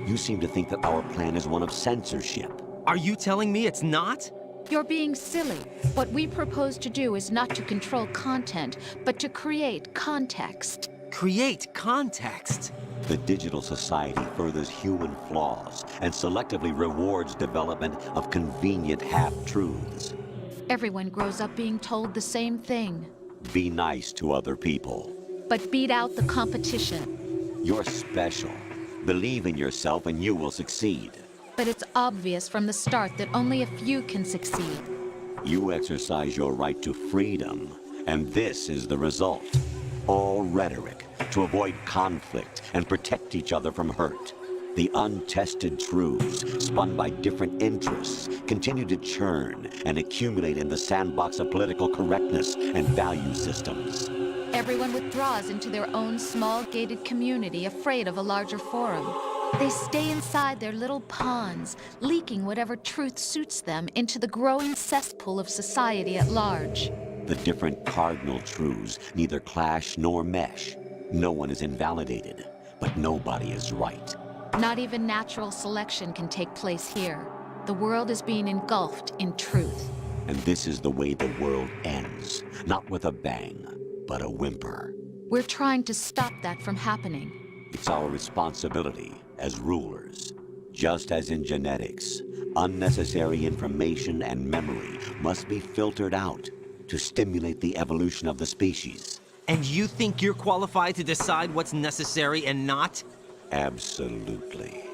You seem to think that our plan is one of censorship. Are you telling me it's not? You're being silly. What we propose to do is not to control content, but to create context. Create context? The digital society furthers human flaws and selectively rewards development of convenient half-truths. Everyone grows up being told the same thing. Be nice to other people. But beat out the competition. You're special. Believe in yourself and you will succeed. But it's obvious from the start that only a few can succeed. You exercise your right to freedom, and this is the result. All rhetoric to avoid conflict and protect each other from hurt. The untested truths, spun by different interests, continue to churn and accumulate in the sandbox of political correctness and value systems. Everyone withdraws into their own small gated community, afraid of a larger forum. They stay inside their little ponds, leaking whatever truth suits them into the growing cesspool of society at large. The different cardinal truths neither clash nor mesh. No one is invalidated, but nobody is right. Not even natural selection can take place here. The world is being engulfed in truth. And this is the way the world ends. Not with a bang, but a whimper. We're trying to stop that from happening. It's our responsibility as rulers. Just as in genetics, unnecessary information and memory must be filtered out to stimulate the evolution of the species. And you think you're qualified to decide what's necessary and not? Absolutely.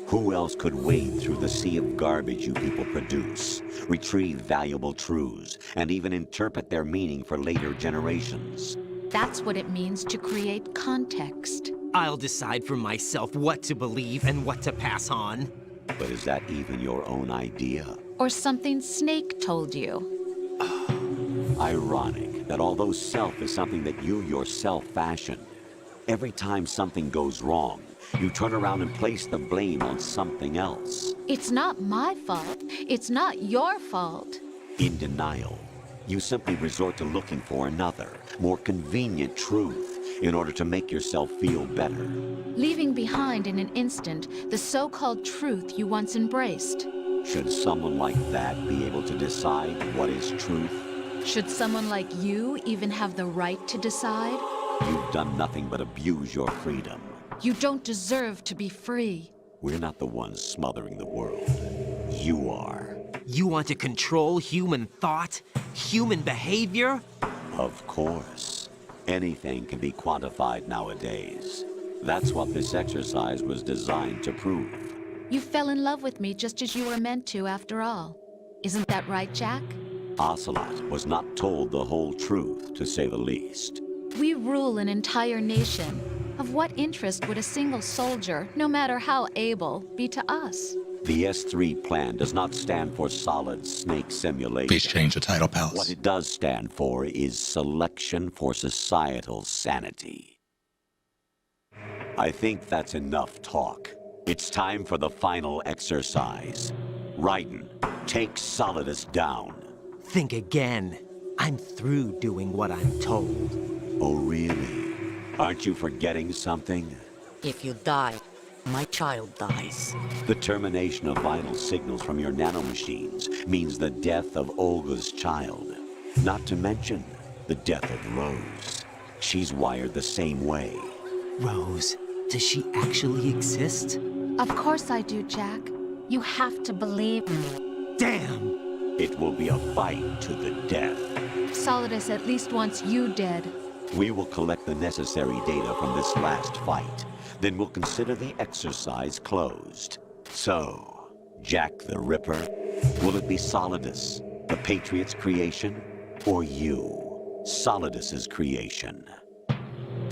Who else could wade through the sea of garbage you people produce, retrieve valuable truths, and even interpret their meaning for later generations? That's what it means to create context. I'll decide for myself what to believe and what to pass on. But is that even your own idea? Or something Snake told you? Ironic that although self is something that you yourself fashioned, every time something goes wrong, you turn around and place the blame on something else. It's not my fault. It's not your fault. In denial, you simply resort to looking for another, more convenient truth in order to make yourself feel better. Leaving behind in an instant the so-called truth you once embraced. Should someone like that be able to decide what is truth? Should someone like you even have the right to decide? You've done nothing but abuse your freedom. You don't deserve to be free. We're not the ones smothering the world. You are. You want to control human thought? Human behavior? Of course. Anything can be quantified nowadays. That's what this exercise was designed to prove. You fell in love with me just as you were meant to, after all. Isn't that right, Jack? Ocelot was not told the whole truth, to say the least. We rule an entire nation. Of what interest would a single soldier, no matter how able, be to us? The S3 plan does not stand for Solid Snake Simulation. Please change the title, pals. What it does stand for is Selection for Societal Sanity. I think that's enough talk. It's time for the final exercise. Raiden, take Solidus down. Think again. I'm through doing what I'm told. Oh, really? Aren't you forgetting something? If you die, my child dies. The termination of vital signals from your nanomachines means the death of Olga's child. Not to mention the death of Rose. She's wired the same way. Rose, does she actually exist? Of course I do, Jack. You have to believe me. Damn! It will be a fight to the death. Solidus at least wants you dead. We will collect the necessary data from this last fight. Then we'll consider the exercise closed. So, Jack the Ripper, will it be Solidus, the Patriot's creation, or you, Solidus's creation?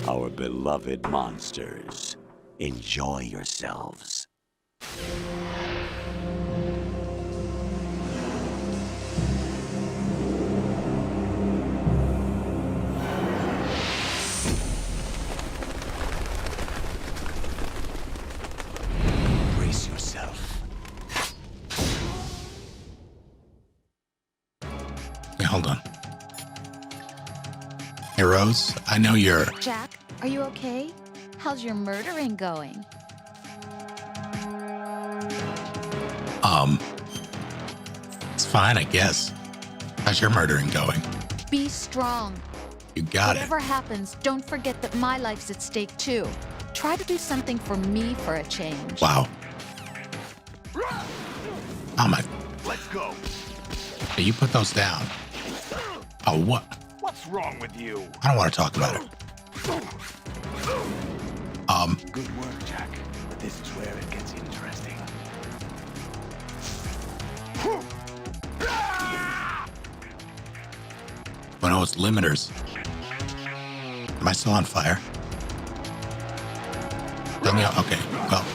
Our beloved monsters, enjoy yourselves. Brace yourself. Yeah, hold on. Hey, Rose, I know you're... Jack, are you okay? How's your murdering going? It's fine, I guess. How's your murdering going? Be strong. You got Whatever happens, don't forget that my life's at stake too. Try to do something for me for a change. it. Wow. Oh my... Let's go. Hey, you put those down. Oh, what? What's wrong with you? I don't want to talk about it. Good work, Jack. But this is where it gets interesting. Oh no, it's limiters. Am I still on fire? Tell me, okay, well.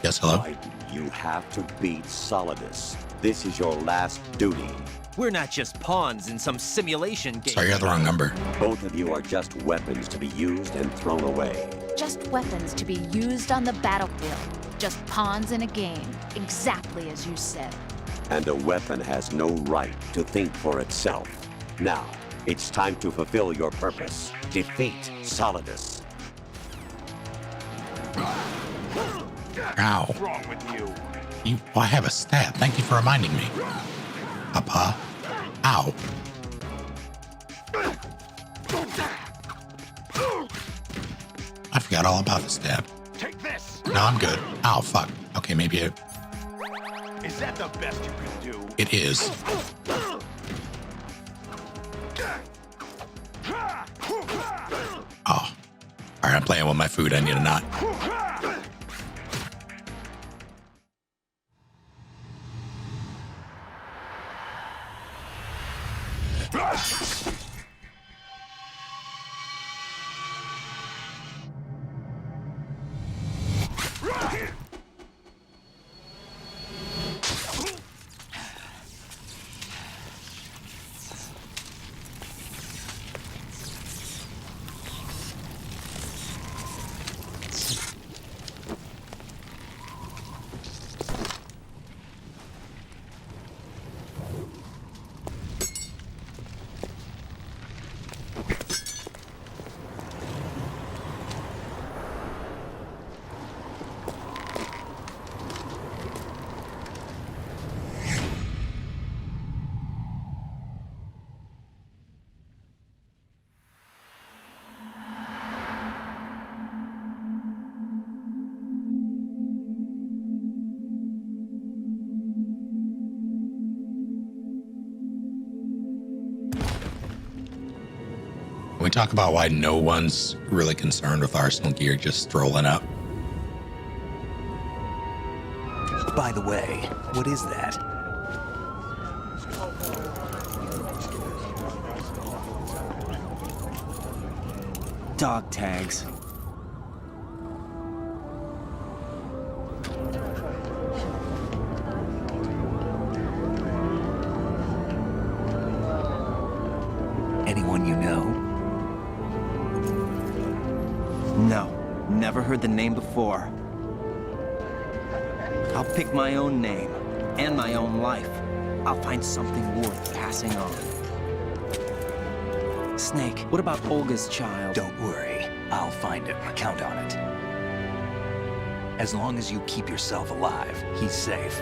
Yes, hello? Raiden, you have to beat Solidus. This is your last duty. We're not just pawns in some simulation game. Sorry, you have the wrong number. Both of you are just weapons to be used and thrown away. Just weapons to be used on the battlefield. Just pawns in a game. Exactly as you said. And a weapon has no right to think for itself. Now, it's time to fulfill your purpose. Defeat Solidus. Ow. What's wrong with you? I have a stab. Thank you for reminding me. Papa. Ow. I forgot all about the stab. Take this. No, I'm good. Ow, fuck. Okay, maybe Is that the best you can do? it is. Oh. Alright, I'm playing with my food. I need a knot. Can we talk about why no one's really concerned with Arsenal gear just strolling up? By the way, what is that? Dog tags. Anyone you know? No, never heard the name before. I'll pick my own name and my own life. I'll find something worth passing on. Snake, what about Olga's child? Don't worry. I'll find him. Count on it. As long as you keep yourself alive, he's safe.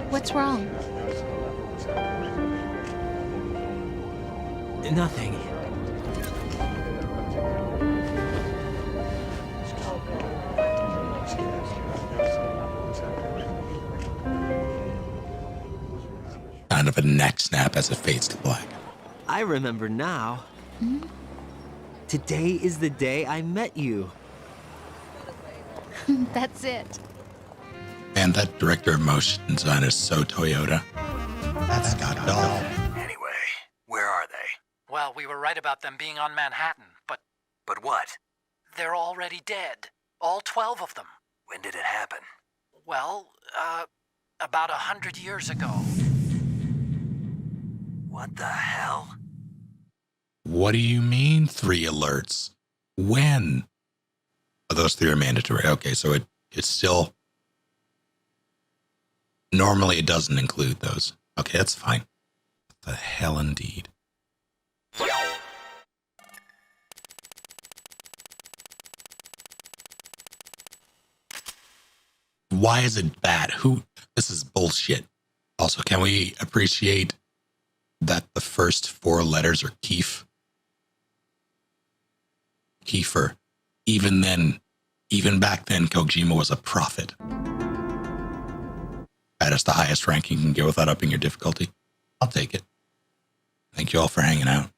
What's wrong? Nothing. Kind of a neck snap as it fades to black. I remember now. Today is the day I met you. That's it. Man, that director of motion design is so Toyota. That's got dog. Anyway, where are they? Well, we were right about them being on Manhattan, but But what? they're already dead. All 12 of them. When did it happen? Well, about 100 years ago. What the hell? What do you mean 3 alerts? When? Oh, those 3 are mandatory. Okay, so it's still... Normally it doesn't include those. Okay, that's fine. What the hell indeed. Why is it bad? This is bullshit. Also, can we appreciate that the first 4 letters are Keef? Kiefer. Even then, even back then, Kojima was a prophet. That is the highest rank you can get without upping your difficulty. I'll take it. Thank you all for hanging out.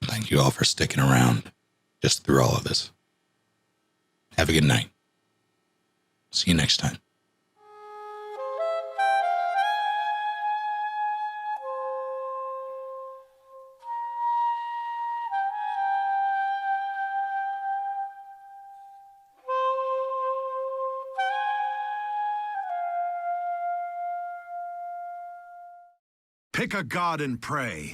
Thank you all for sticking around just through all of this. Have a good night. See you next time. Pick a god and pray.